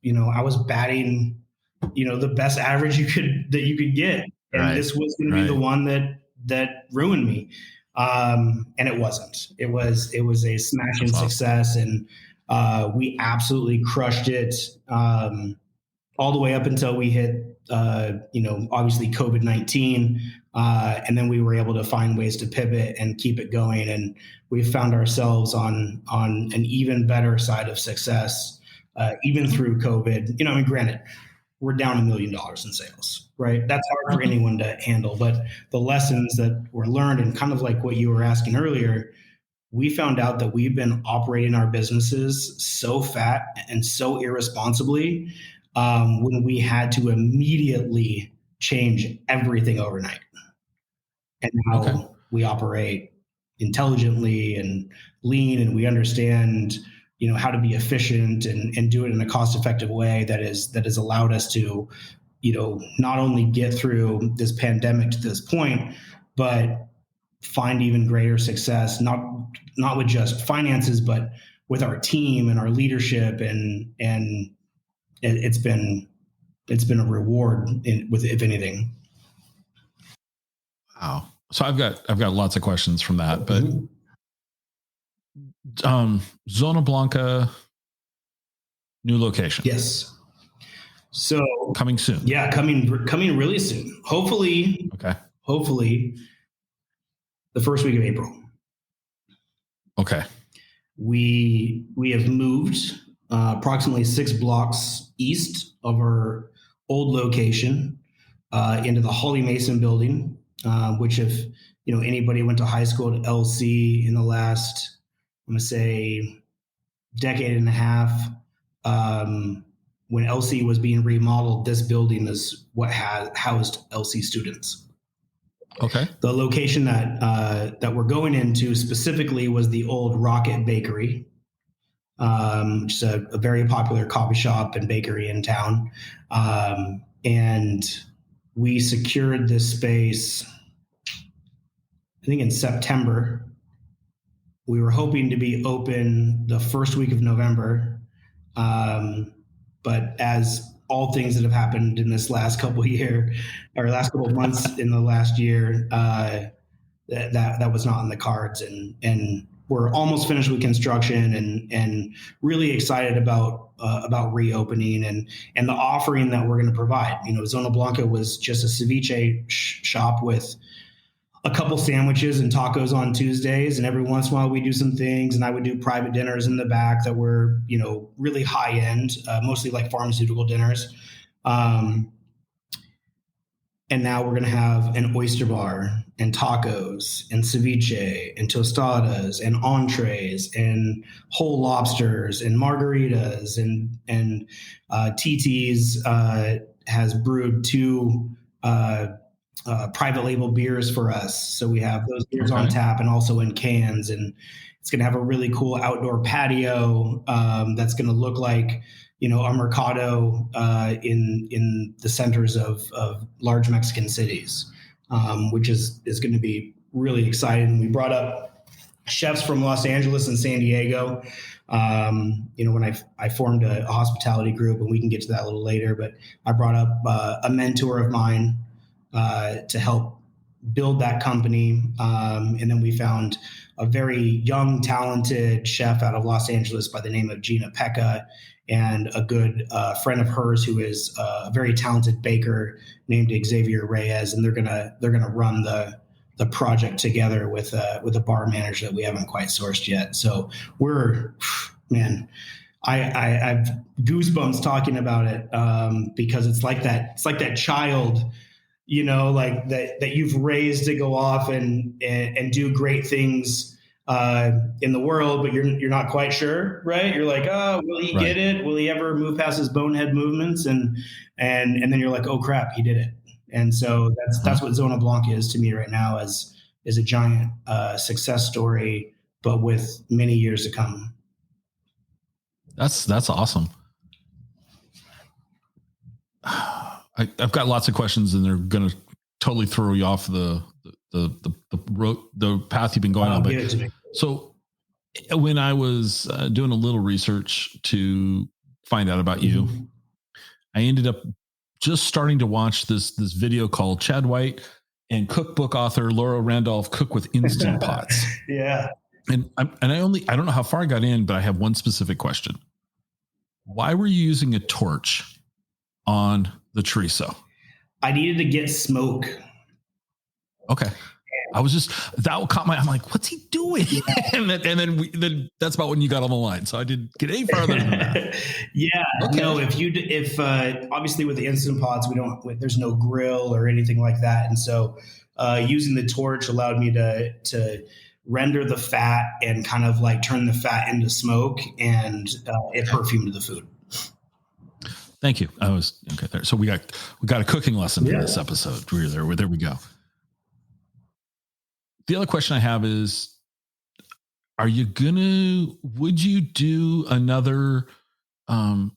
S1: batting, the best average you could get. And this was going to be the one that ruined me. And it wasn't. It was a smashing success. And we absolutely crushed it all the way up until we hit, obviously COVID-19. And then we were able to find ways to pivot and keep it going. And we found ourselves on an even better side of success, even through COVID. Granted, we're down $1 million in sales, right? That's hard for anyone to handle. But the lessons that were learned, and kind of like what you were asking earlier, we found out that we've been operating our businesses so fat and so irresponsibly when we had to immediately change everything overnight. And now we operate intelligently and lean, and we understand, how to be efficient and do it in a cost-effective way that has allowed us to, not only get through this pandemic to this point, but find even greater success, not with just finances, but with our team and our leadership, and it's been a reward if anything.
S2: Wow. So I've got lots of questions from that, but Zona Blanca, new location.
S1: Yes. So
S2: coming soon.
S1: Yeah, coming really soon. Hopefully the first week of April.
S2: Okay.
S1: We have moved approximately 6 blocks east of our old location into the Holly Mason building, which if anybody went to high school at LC in the last, I'm going to say, decade and a half, when LC was being remodeled, this building is what housed LC students.
S2: Okay.
S1: The location that we're going into specifically was the old Rocket Bakery, which is a very popular coffee shop and bakery in town. And we secured this space, I think in September. We were hoping to be open the first week of November. But as all things that have happened in this last couple of months in the last year, that was not in the cards. And we're almost finished with construction and really excited about reopening and the offering that we're going to provide. Zona Blanca was just a ceviche shop with a couple sandwiches and tacos on Tuesdays. And every once in a while we do some things, and I would do private dinners in the back that were, really high end, mostly like pharmaceutical dinners. And now we're going to have an oyster bar and tacos and ceviche and tostadas and entrees and whole lobsters and margaritas and TT's has brewed 2 private label beers for us. So we have those beers on tap and also in cans, and it's going to have a really cool outdoor patio that's going to look like, a mercado in the centers of large Mexican cities, which is going to be really exciting. We brought up chefs from Los Angeles and San Diego. When I formed a hospitality group, and we can get to that a little later, but I brought up a mentor of mine to help build that company. And then we found a very young, talented chef out of Los Angeles by the name of Gina Pekka, and a good friend of hers who is a very talented baker named Xavier Reyes. And they're gonna run the project together with a bar manager that we haven't quite sourced yet. So I've goosebumps talking about it because it's like that child, like that you've raised to go off and do great things in the world, but you're not quite sure, right? You're like, oh, will he get it? Will he ever move past his bonehead movements? And then you're like, oh crap, he did it. And so that's what Zona Blanca is to me right now, is a giant success story, but with many years to come.
S2: That's awesome. I've got lots of questions, and they're going to totally throw you off the road, the path you've been going on. But, so when I was doing a little research to find out about you, I ended up just starting to watch this video called Chad White and cookbook author Laura Randolph Cook with Instant Pots.
S1: Yeah.
S2: And I don't know how far I got in, but I have one specific question. Why were you using a torch on the chorizo?
S1: I needed to get smoke.
S2: Okay. That caught my, I'm like, what's he doing? and then that's about when you got on the line. So I didn't get any further than that.
S1: Yeah. Okay. No, if obviously with the Instant Pots, there's no grill or anything like that. And so using the torch allowed me to render the fat and kind of like turn the fat into smoke, and it perfumed the food.
S2: Thank you. I was okay there. So we got a cooking lesson for this episode. There we go. The other question I have is, would you do another TV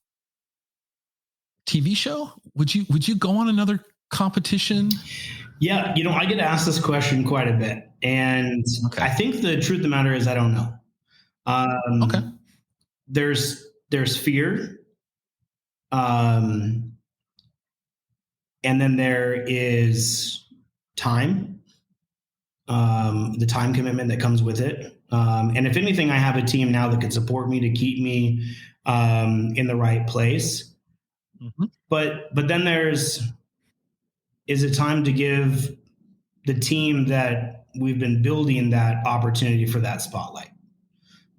S2: show? Would you go on another competition?
S1: Yeah. I get asked this question quite a bit, and I think the truth of the matter is I don't know.
S2: Okay.
S1: There's fear. And then there is time. The time commitment that comes with it. And if anything, I have a team now that could support me to keep me in the right place. Mm-hmm. But then is it time to give the team that we've been building that opportunity for that spotlight?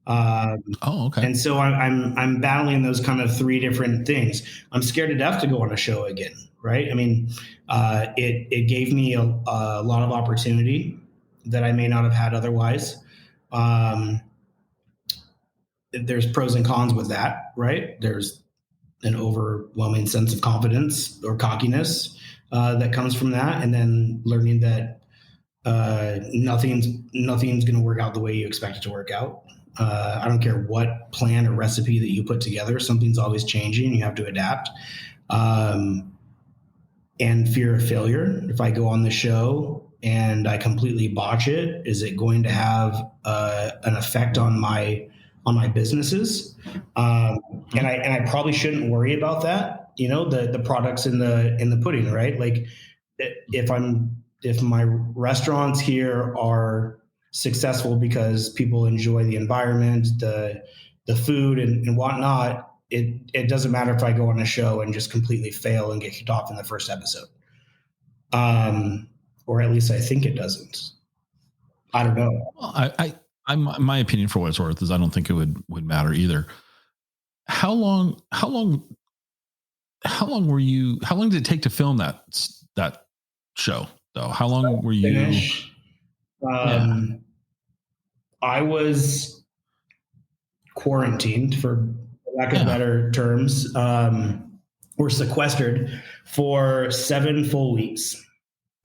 S2: Okay.
S1: And so I'm battling those kind of 3 different things. I'm scared to death to go on a show again. Right. I mean, it gave me a lot of opportunity that I may not have had otherwise. There's pros and cons with that, right? There's an overwhelming sense of confidence or cockiness that comes from that, and then learning that nothing's going to work out the way you expect it to work out. I don't care what plan or recipe that you put together, something's always changing. You have to adapt. And fear of failure. If I go on the show and I completely botch it, is it going to have an effect on my businesses? And I probably shouldn't worry about that. You know, the products in the pudding, right? Like if my restaurants here are successful because people enjoy the environment, the food and whatnot, it doesn't matter if I go on a show and just completely fail and get kicked off in the first episode. Or at least I think it doesn't. I don't know.
S2: Well, my opinion, for what it's worth, is I don't think it would matter either. How long did it take to film that show though? How long were you?
S1: Finish, I was quarantined, for lack of better terms. We're sequestered for 7 full weeks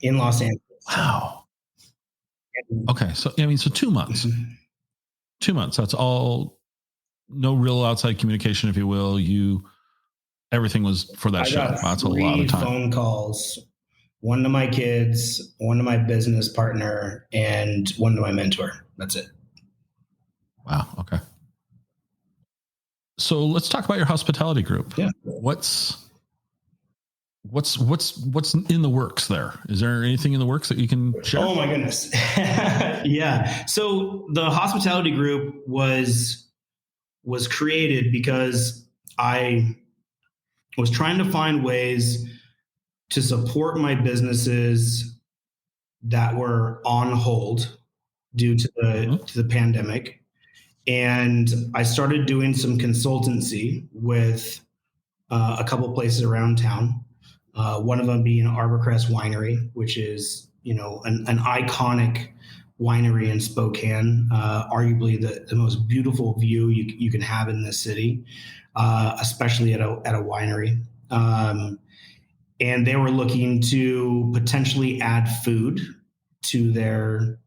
S1: in Los Angeles.
S2: Wow. Okay. So, 2 months,
S1: Mm-hmm.
S2: 2 months. That's all. No real outside communication, if you will. Everything was for that show. That's a lot of time.
S1: Phone calls, one to my kids, one to my business partner, and one to my mentor. That's it.
S2: Wow. Okay. So let's talk about your hospitality group.
S1: Yeah.
S2: What's in the works there? Is there anything in the works that you can share?
S1: Oh my goodness. Yeah. So the hospitality group was created because I was trying to find ways to support my businesses that were on hold due to the pandemic. And I started doing some consultancy with a couple of places around town. One of them being Arborcrest Winery, which is, an iconic winery in Spokane, arguably the most beautiful view you can have in this city, especially at a winery. And they were looking to potentially add food to their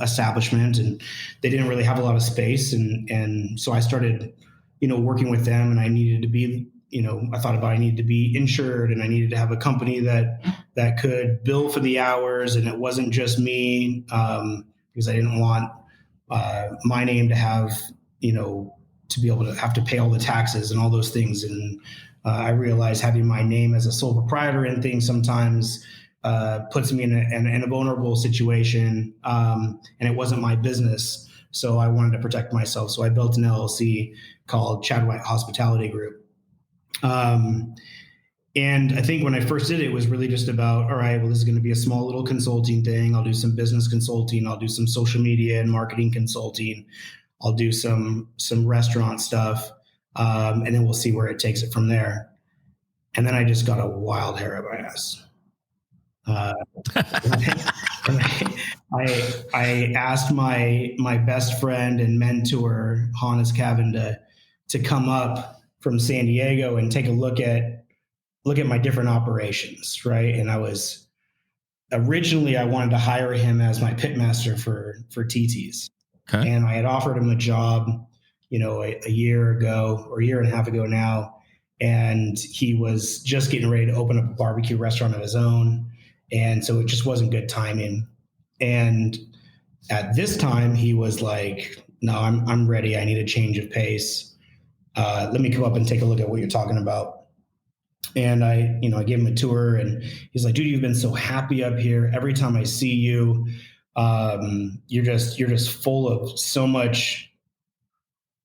S1: establishment, and they didn't really have a lot of space. And so I started, working with them, and I needed to be, I needed to be insured, and I needed to have a company that could bill for the hours. And it wasn't just me, because I didn't want my name to have, to be able to have to pay all the taxes and all those things. And I realized having my name as a sole proprietor in things sometimes puts me in a vulnerable situation, and it wasn't my business. So I wanted to protect myself. So I built an LLC called Chad White Hospitality Group. And I think when I first did it, it was really just about, all right, well, this is going to be a small little consulting thing. I'll do some business consulting. I'll do some social media and marketing consulting. I'll do some restaurant stuff. And then we'll see where it takes it from there. And then I just got a wild hair up my ass. I asked my best friend and mentor, Hannes Cavan, to come up from San Diego and take a look at my different operations, right? And I wanted to hire him as my pitmaster for TTs. Okay. And I had offered him a job, a year ago or a year and a half ago now. And he was just getting ready to open up a barbecue restaurant of his own. And so it just wasn't good timing. And at this time he was like, no, I'm ready. I need a change of pace. Let me come up and take a look at what you're talking about. And I gave him a tour, and he's like, dude, you've been so happy up here. Every time I see you, you're just full of so much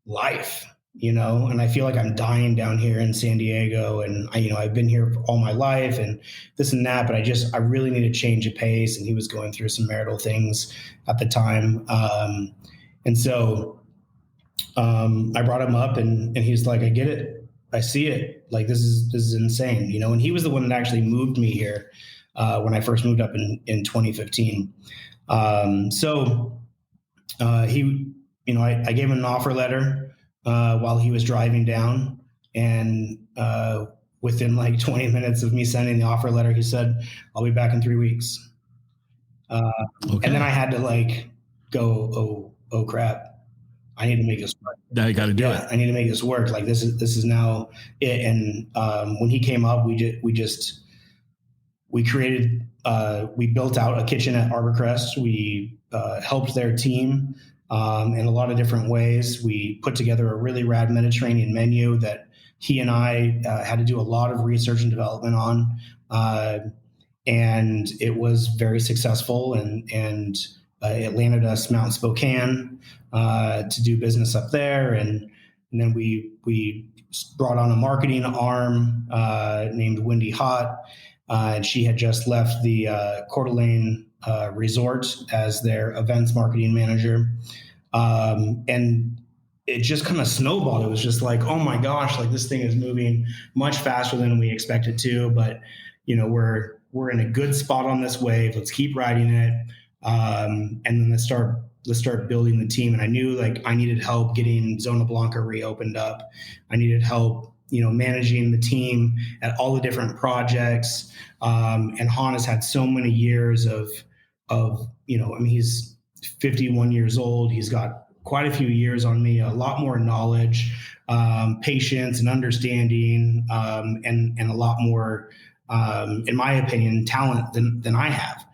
S1: life, and I feel like I'm dying down here in San Diego, and I've been here all my life and this and that, but I really need a change of pace. And he was going through some marital things at the time. And so I brought him up, and he's like, I get it. I see it. Like, this is insane, and he was the one that actually moved me here when I first moved up in 2015. So he, I gave him an offer letter while he was driving down. And within like 20 minutes of me sending the offer letter, he said, "I'll be back in 3 weeks." Okay. And then I had to like go, oh crap, I need to make this work.
S2: Now you got to do it.
S1: I need to make this work. Like this is now it. And when he came up, we built out a kitchen at Arborcrest. We helped their team in a lot of different ways. We put together a really rad Mediterranean menu that he and I had to do a lot of research and development on. And it was very successful, and it landed us Mount Spokane to do business up there. And then we brought on a marketing arm named Wendy Hott, and she had just left the Coeur d'Alene Resort as their events marketing manager. And it just kind of snowballed. It was just like, oh my gosh, like this thing is moving much faster than we expected to. But we're in a good spot on this wave. Let's keep riding it. And then let's start building the team. And I knew like I needed help getting Zona Blanca reopened up. I needed help, managing the team at all the different projects. And Han has had so many years of, he's 51 years old. He's got quite a few years on me, a lot more knowledge, patience and understanding, and a lot more, in my opinion, talent than I have.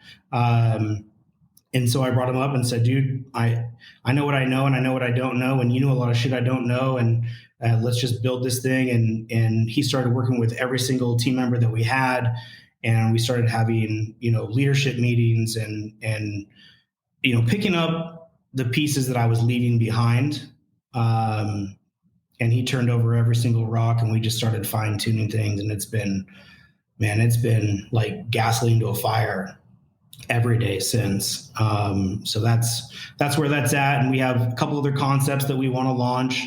S1: And so I brought him up and said, dude, I know what I know and I know what I don't know. And you know a lot of shit I don't know. And let's just build this thing. And he started working with every single team member that we had. And we started having, leadership meetings and picking up the pieces that I was leaving behind. And he turned over every single rock, and we just started fine tuning things. And it's been like gasoline to a fire every day since. So that's where that's at. And we have a couple other concepts that we want to launch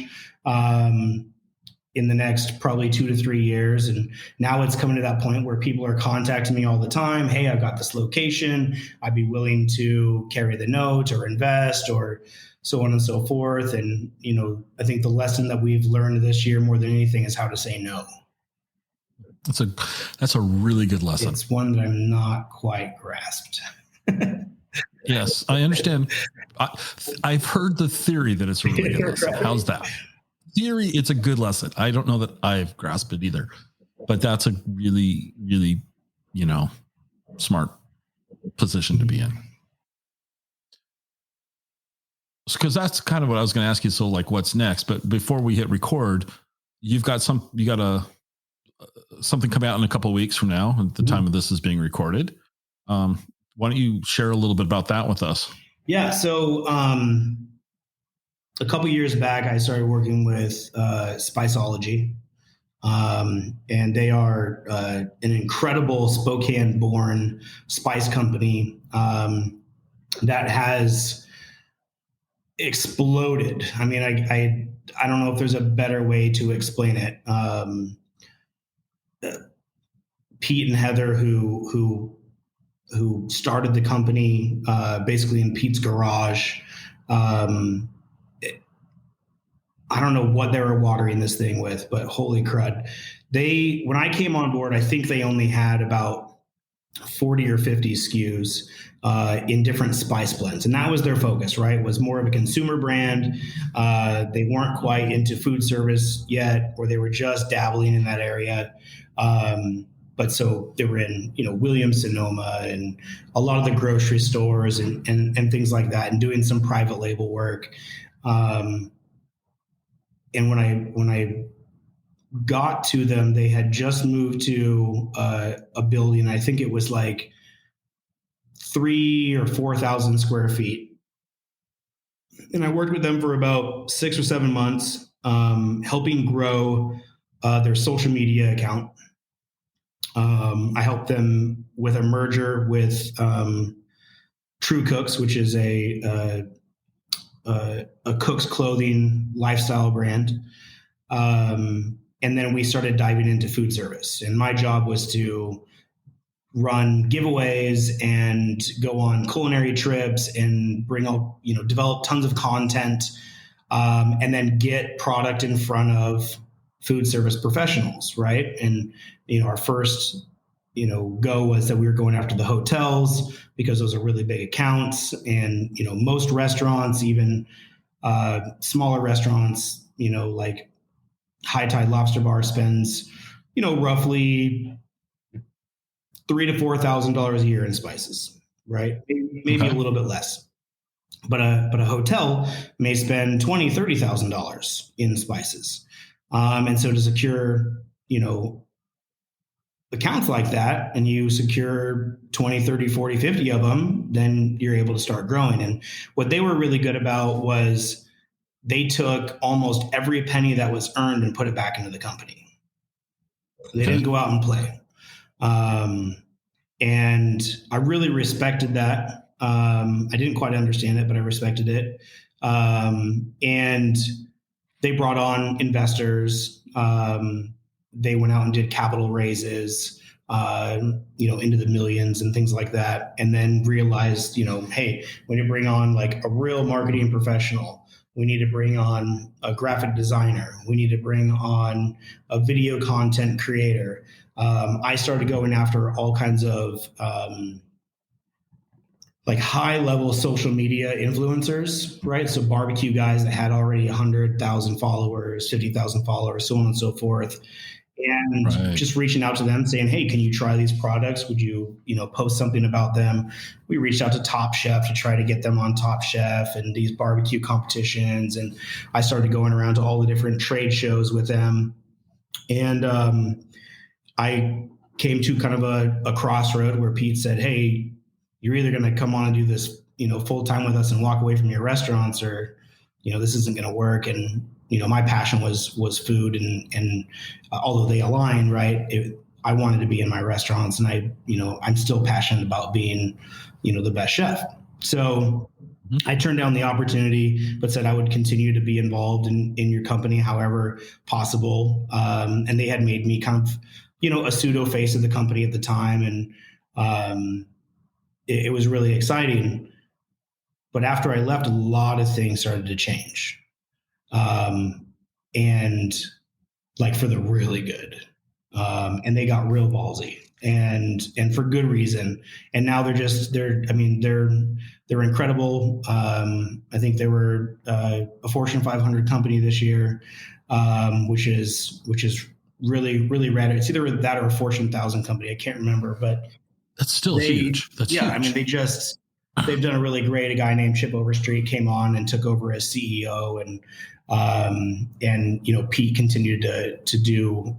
S1: in the next probably 2 to 3 years. And now it's coming to that point where people are contacting me all the time. Hey, I've got this location. I'd be willing to carry the note or invest or so on and so forth. And, I think the lesson that we've learned this year more than anything is how to say no.
S2: That's a really good lesson.
S1: It's one that I'm not quite grasped.
S2: Yes, I understand. I've heard the theory that it's a really good lesson.
S1: Right.
S2: How's that? Theory, it's a good lesson. I don't know that I've grasped it either, but that's a really, really, smart position to be in. Because that's kind of what I was going to ask you. So like, what's next? But before we hit record, you got something coming out in a couple of weeks from now at the time of this is being recorded. Why don't you share a little bit about that with us? Yeah.
S1: So, a couple years back, I started working with Spiceology, and they are an incredible Spokane-born spice company that has exploded. I mean, I don't know if there's a better way to explain it. Pete and Heather, who started the company basically in Pete's garage. I don't know what they were watering this thing with, but holy crud. When I came on board, I think they only had about 40 or 50 SKUs in different spice blends. And that was their focus, right? It was more of a consumer brand. They weren't quite into food service yet, or they were just dabbling in that area. But so they were in, Williams Sonoma and a lot of the grocery stores and things like that, and doing some private label work. And when I got to them, they had just moved to a building. I think it was like 3,000 or 4,000 square feet. And I worked with them for about 6 or 7 months, helping grow their social media account. I helped them with a merger with True Cooks, which is a cook's clothing lifestyle brand. And then we started diving into food service. And my job was to run giveaways and go on culinary trips and bring up, develop tons of content, and then get product in front of food service professionals, right? And, our first, go was that we were going after the hotels because those are really big accounts. And, most restaurants, even smaller restaurants, like High Tide Lobster Bar spends, roughly $3,000 to $4,000 a year in spices, right? Maybe a little bit less. But a hotel may spend $20,000, $30,000 in spices. And so to secure, accounts like that, and you secure 20, 30, 40, 50 of them, then you're able to start growing. And what they were really good about was they took almost every penny that was earned and put it back into the company. They didn't go out and play. And I really respected that. I didn't quite understand it, but I respected it. And they brought on investors. They went out and did capital raises, into the millions and things like that. And then realized, hey, we need to bring on like a real marketing professional. We need to bring on a graphic designer. We need to bring on a video content creator. I started going after all kinds of like high level social media influencers, right? So barbecue guys that had already 100,000 followers, 50,000 followers, so on and so forth. And just reaching out to them saying, hey, can you try these products? Would you, post something about them? We reached out to Top Chef to try to get them on Top Chef and these barbecue competitions. And I started going around to all the different trade shows with them. And I came to kind of a crossroad where Pete said, hey, you're either going to come on and do this, full time with us and walk away from your restaurants, or, this isn't going to work. And, my passion was food, and although they align, right, I wanted to be in my restaurants, and I'm still passionate about being, the best chef. So I turned down the opportunity, but said I would continue to be involved in your company, however possible. And they had made me kind of, a pseudo face of the company at the time. And, it was really exciting. But after I left, a lot of things started to change. And like for the really good. And they got real ballsy, and for good reason. And now they're incredible. I think they were a Fortune 500 company this year, which is really, really rad. It's either that or a Fortune 1000 company. I can't remember, but
S2: that's still huge. That's huge.
S1: I mean, they've done a really great. A guy named Chip Overstreet came on and took over as CEO, and Pete continued to do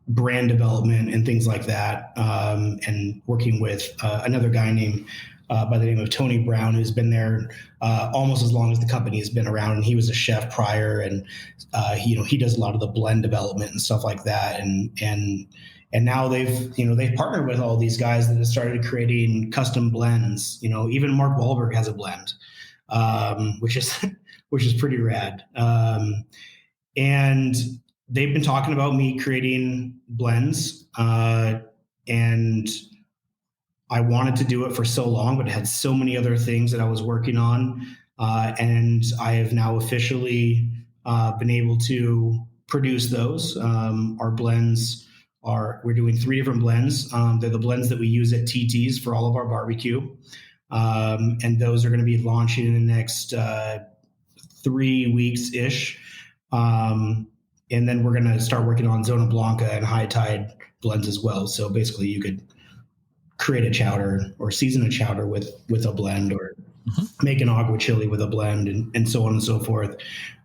S1: brand development and things like that, and working with another guy named by the name of Tony Brown, who's been there almost as long as the company has been around, and he was a chef prior, and he does a lot of the blend development and stuff like that, and now they've partnered with all these guys that have started creating custom blends. Even Mark Wahlberg has a blend, which is pretty rad. And they've been talking about me creating blends, and I wanted to do it for so long, but it had so many other things that I was working on. And I have now officially been able to produce those. Our blends we're doing 3 different blends. They're the blends that we use at TT's for all of our barbecue. And those are going to be launching in the next 3 weeks-ish. And then we're going to start working on Zona Blanca and High Tide blends as well. So basically you could create a chowder or season a chowder with a blend, or make an agua chili with a blend, and so on and so forth.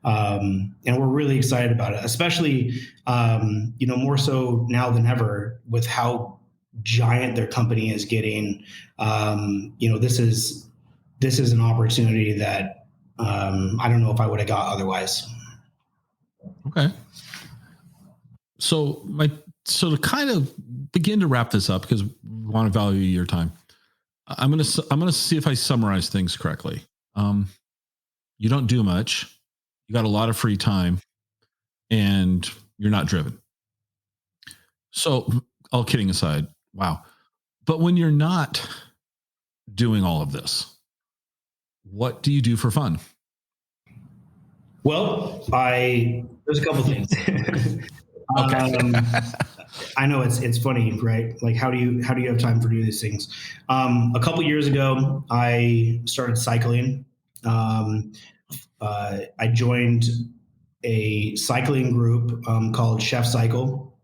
S1: And we're really excited about it, especially, more so now than ever with how giant their company is getting. This is an opportunity that I don't know if I would have got otherwise.
S2: Okay. So to kind of begin to wrap this up, because we want to value your time, I'm going to see if I summarize things correctly. You don't do much. You got a lot of free time, and you're not driven. So, all kidding aside, wow. But when you're not doing all of this, what do you do for fun?
S1: Well, there's a couple things.
S2: Okay.
S1: I know it's funny, right? Like, how do you have time for do these things? A couple years ago, I started cycling. I joined a cycling group called Chef Cycle,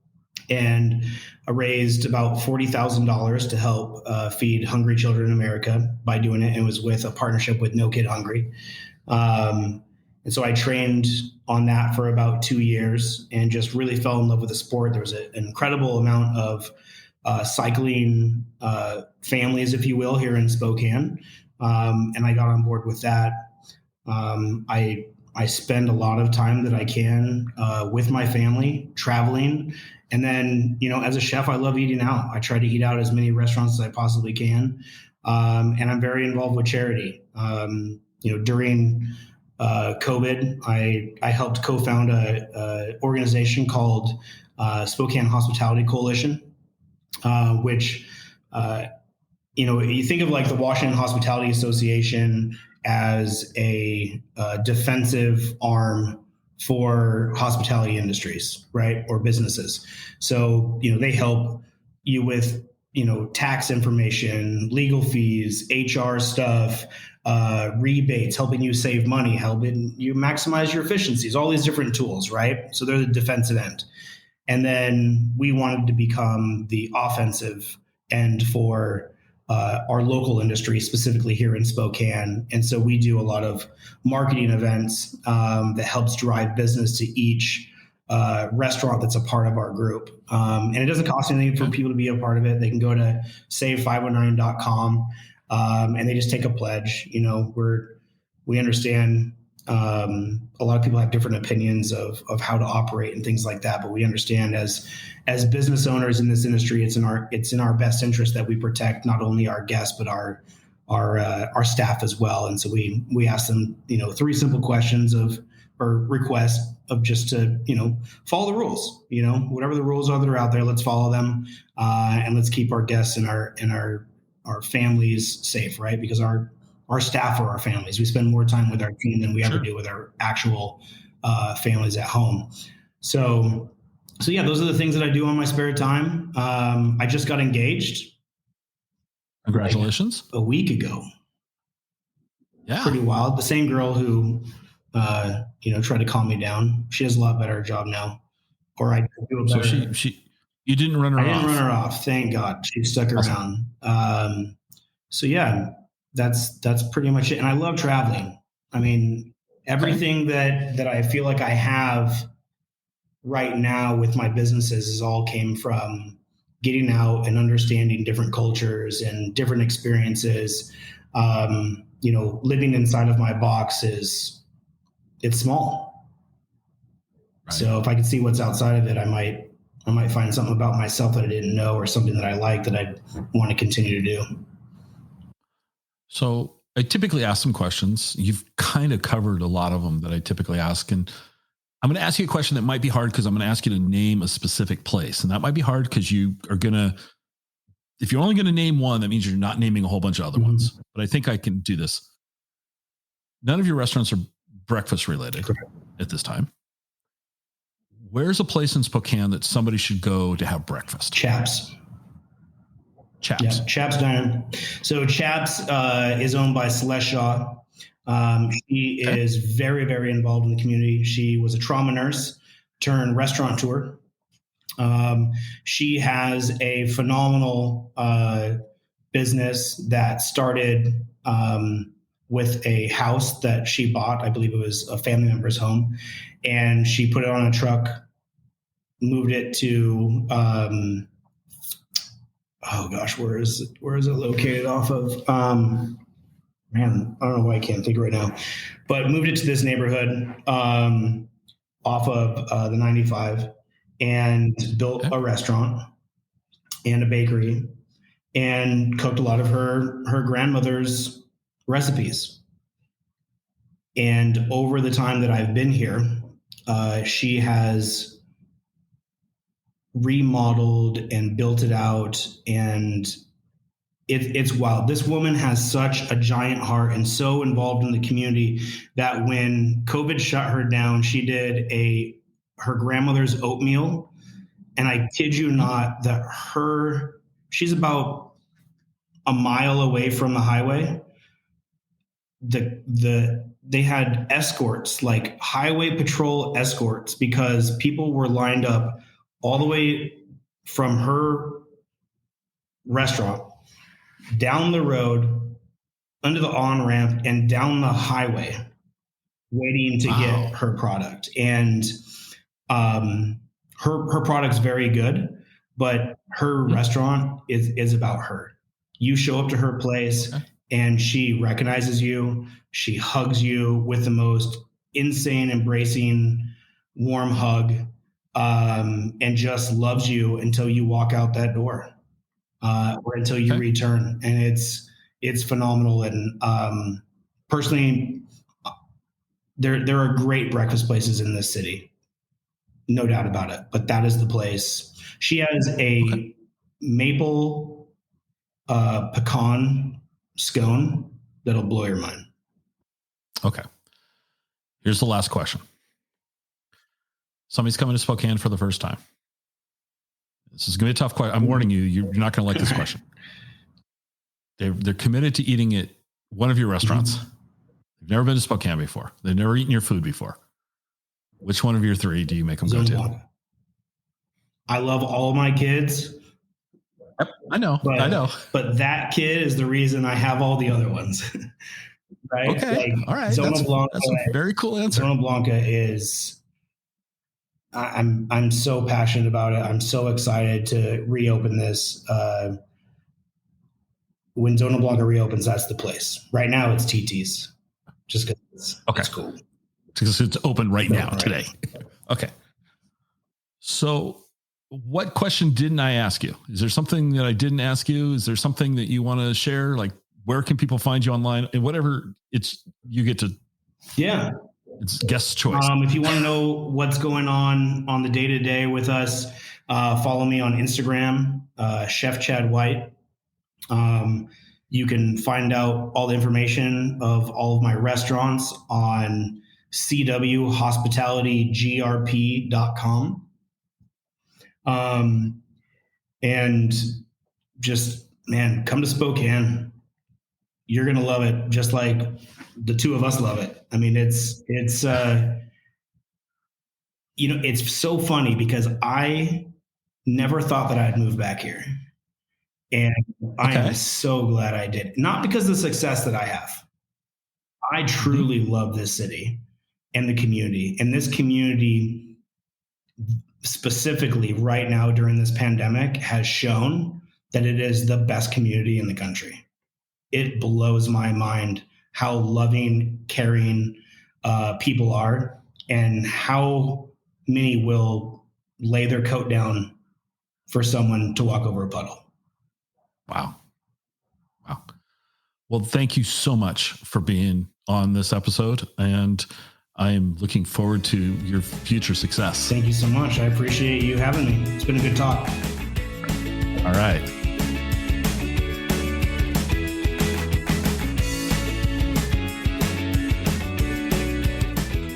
S1: and I raised about $40,000 to help feed hungry children in America by doing it. It was with a partnership with No Kid Hungry. And so I trained on that for about 2 years and just really fell in love with the sport. There was an incredible amount of cycling families, if you will, here in Spokane. And I got on board with that. I spend a lot of time that I can with my family, traveling. And then, as a chef, I love eating out. I try to eat out as many restaurants as I possibly can. And I'm very involved with charity. During COVID, I helped co-found a organization called Spokane Hospitality Coalition, which you think of like the Washington Hospitality Association as a defensive arm for hospitality industries, right, or businesses. So they help you with tax information, legal fees, HR stuff, rebates, helping you save money, helping you maximize your efficiencies, all these different tools, right? So they're the defensive end. And then we wanted to become the offensive end for our local industry, specifically here in Spokane. And so we do a lot of marketing events that helps drive business to each restaurant that's a part of our group. And it doesn't cost anything for people to be a part of it. They can go to save509.com and they just take a pledge. We understand a lot of people have different opinions of how to operate and things like that, but we understand as business owners in this industry, it's in our best interest that we protect not only our guests but our staff as well. And so we ask them 3 simple questions or requests of just to follow the rules. Whatever the rules are that are out there, let's follow them, and let's keep our guests and our families safe, right? Because our staff are our families. We spend more time with our team than we ever do with our actual families at home. So yeah, those are the things that I do on my spare time. I just got engaged.
S2: Congratulations.
S1: Like a week ago.
S2: Yeah.
S1: Pretty wild. The same girl who, tried to calm me down. She has a lot better job now. Or I do a better.
S2: So you didn't run her off.
S1: I didn't run her off. Thank God. She stuck around. So yeah, that's pretty much it. And I love traveling. I mean, everything that I feel like I have right now with my businesses is all came from getting out and understanding different cultures and different experiences. Living inside of my box it's small. Right. So if I could see what's outside of it, I might find something about myself that I didn't know, or something that I like that I want to continue to do.
S2: So I typically ask some questions. You've kind of covered a lot of them that I typically ask. And I'm going to ask you a question that might be hard because I'm going to ask you to name a specific place. And that might be hard because you are going to, if you're only going to name one, that means you're not naming a whole bunch of other ones. But I think I can do this. None of your restaurants are breakfast related at this time. Where's a place in Spokane that somebody should go to have breakfast?
S1: Chaps.
S2: Yeah,
S1: Chaps Diner. So Chaps is owned by Celeste Shaw. She is very, very involved in the community. She was a trauma nurse turned restaurateur. She has a phenomenal business that started with a house that she bought. I believe it was a family member's home. And she put it on a truck, moved it to... where is it located off of? Man, I don't know why I can't think right now, but moved it to this neighborhood off of the 95 and built a restaurant and a bakery and cooked a lot of her grandmother's recipes. And over the time that I've been here, she has remodeled and built it out and it's wild. This woman has such a giant heart and so involved in the community that when COVID shut her down, she did her grandmother's oatmeal. And I kid you not, that she's about a mile away from the highway. They had escorts, like highway patrol escorts, because people were lined up all the way from her restaurant down the road, under the on-ramp, and down the highway, waiting to get her product. And her product's very good, but her restaurant is about her. You show up to her place and she recognizes you. She hugs you with the most insane, embracing, warm hug, and just loves you until you walk out that door. Or until you return, and it's phenomenal. And personally, there are great breakfast places in this city, no doubt about it. But that is the place. She has a maple pecan scone that'll blow your mind. Okay.
S2: Here's the last question. Somebody's coming to Spokane for the first time. This is going to be a tough question. I'm warning you, you're not going to like this question. They're committed to eating at one of your restaurants. They've never been to Spokane before. They've never eaten your food before. Which one of your three do you make them go to?
S1: I love all of my kids.
S2: Yep, I know.
S1: But that kid is the reason I have all the other ones. Right?
S2: Okay. All right. That's a very cool answer.
S1: Zona Blanca is... I'm so passionate about it. I'm so excited to reopen this. When Zona Blanca reopens, that's the place. Right now, it's TT's, just because it's cool.
S2: Because it's open right now, today. Okay. So, what question didn't I ask you? Is there something that I didn't ask you? Is there something that you want to share? Like, where can people find you online? And whatever you get to.
S1: Yeah.
S2: It's guest choice.
S1: If you want to know what's going on the day-to-day with us, follow me on Instagram, Chef Chad White. You can find out all the information of all of my restaurants on cwhospitalitygrp.com. And just, man, come to Spokane. You're going to love it, just like the two of us love it. I mean, it's so funny because I never thought that I'd move back here. And I am so glad I did. Not because of the success that I have. I truly love this city and the community. And this community, specifically right now during this pandemic, has shown that it is the best community in the country. It blows my mind how loving, caring people are, and how many will lay their coat down for someone to walk over a puddle.
S2: Wow. Well, thank you so much for being on this episode, and I'm looking forward to your future success.
S1: Thank you so much. I appreciate you having me. It's been a good talk.
S2: All right.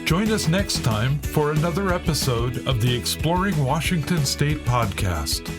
S4: Join us next time for another episode of the Exploring Washington State podcast.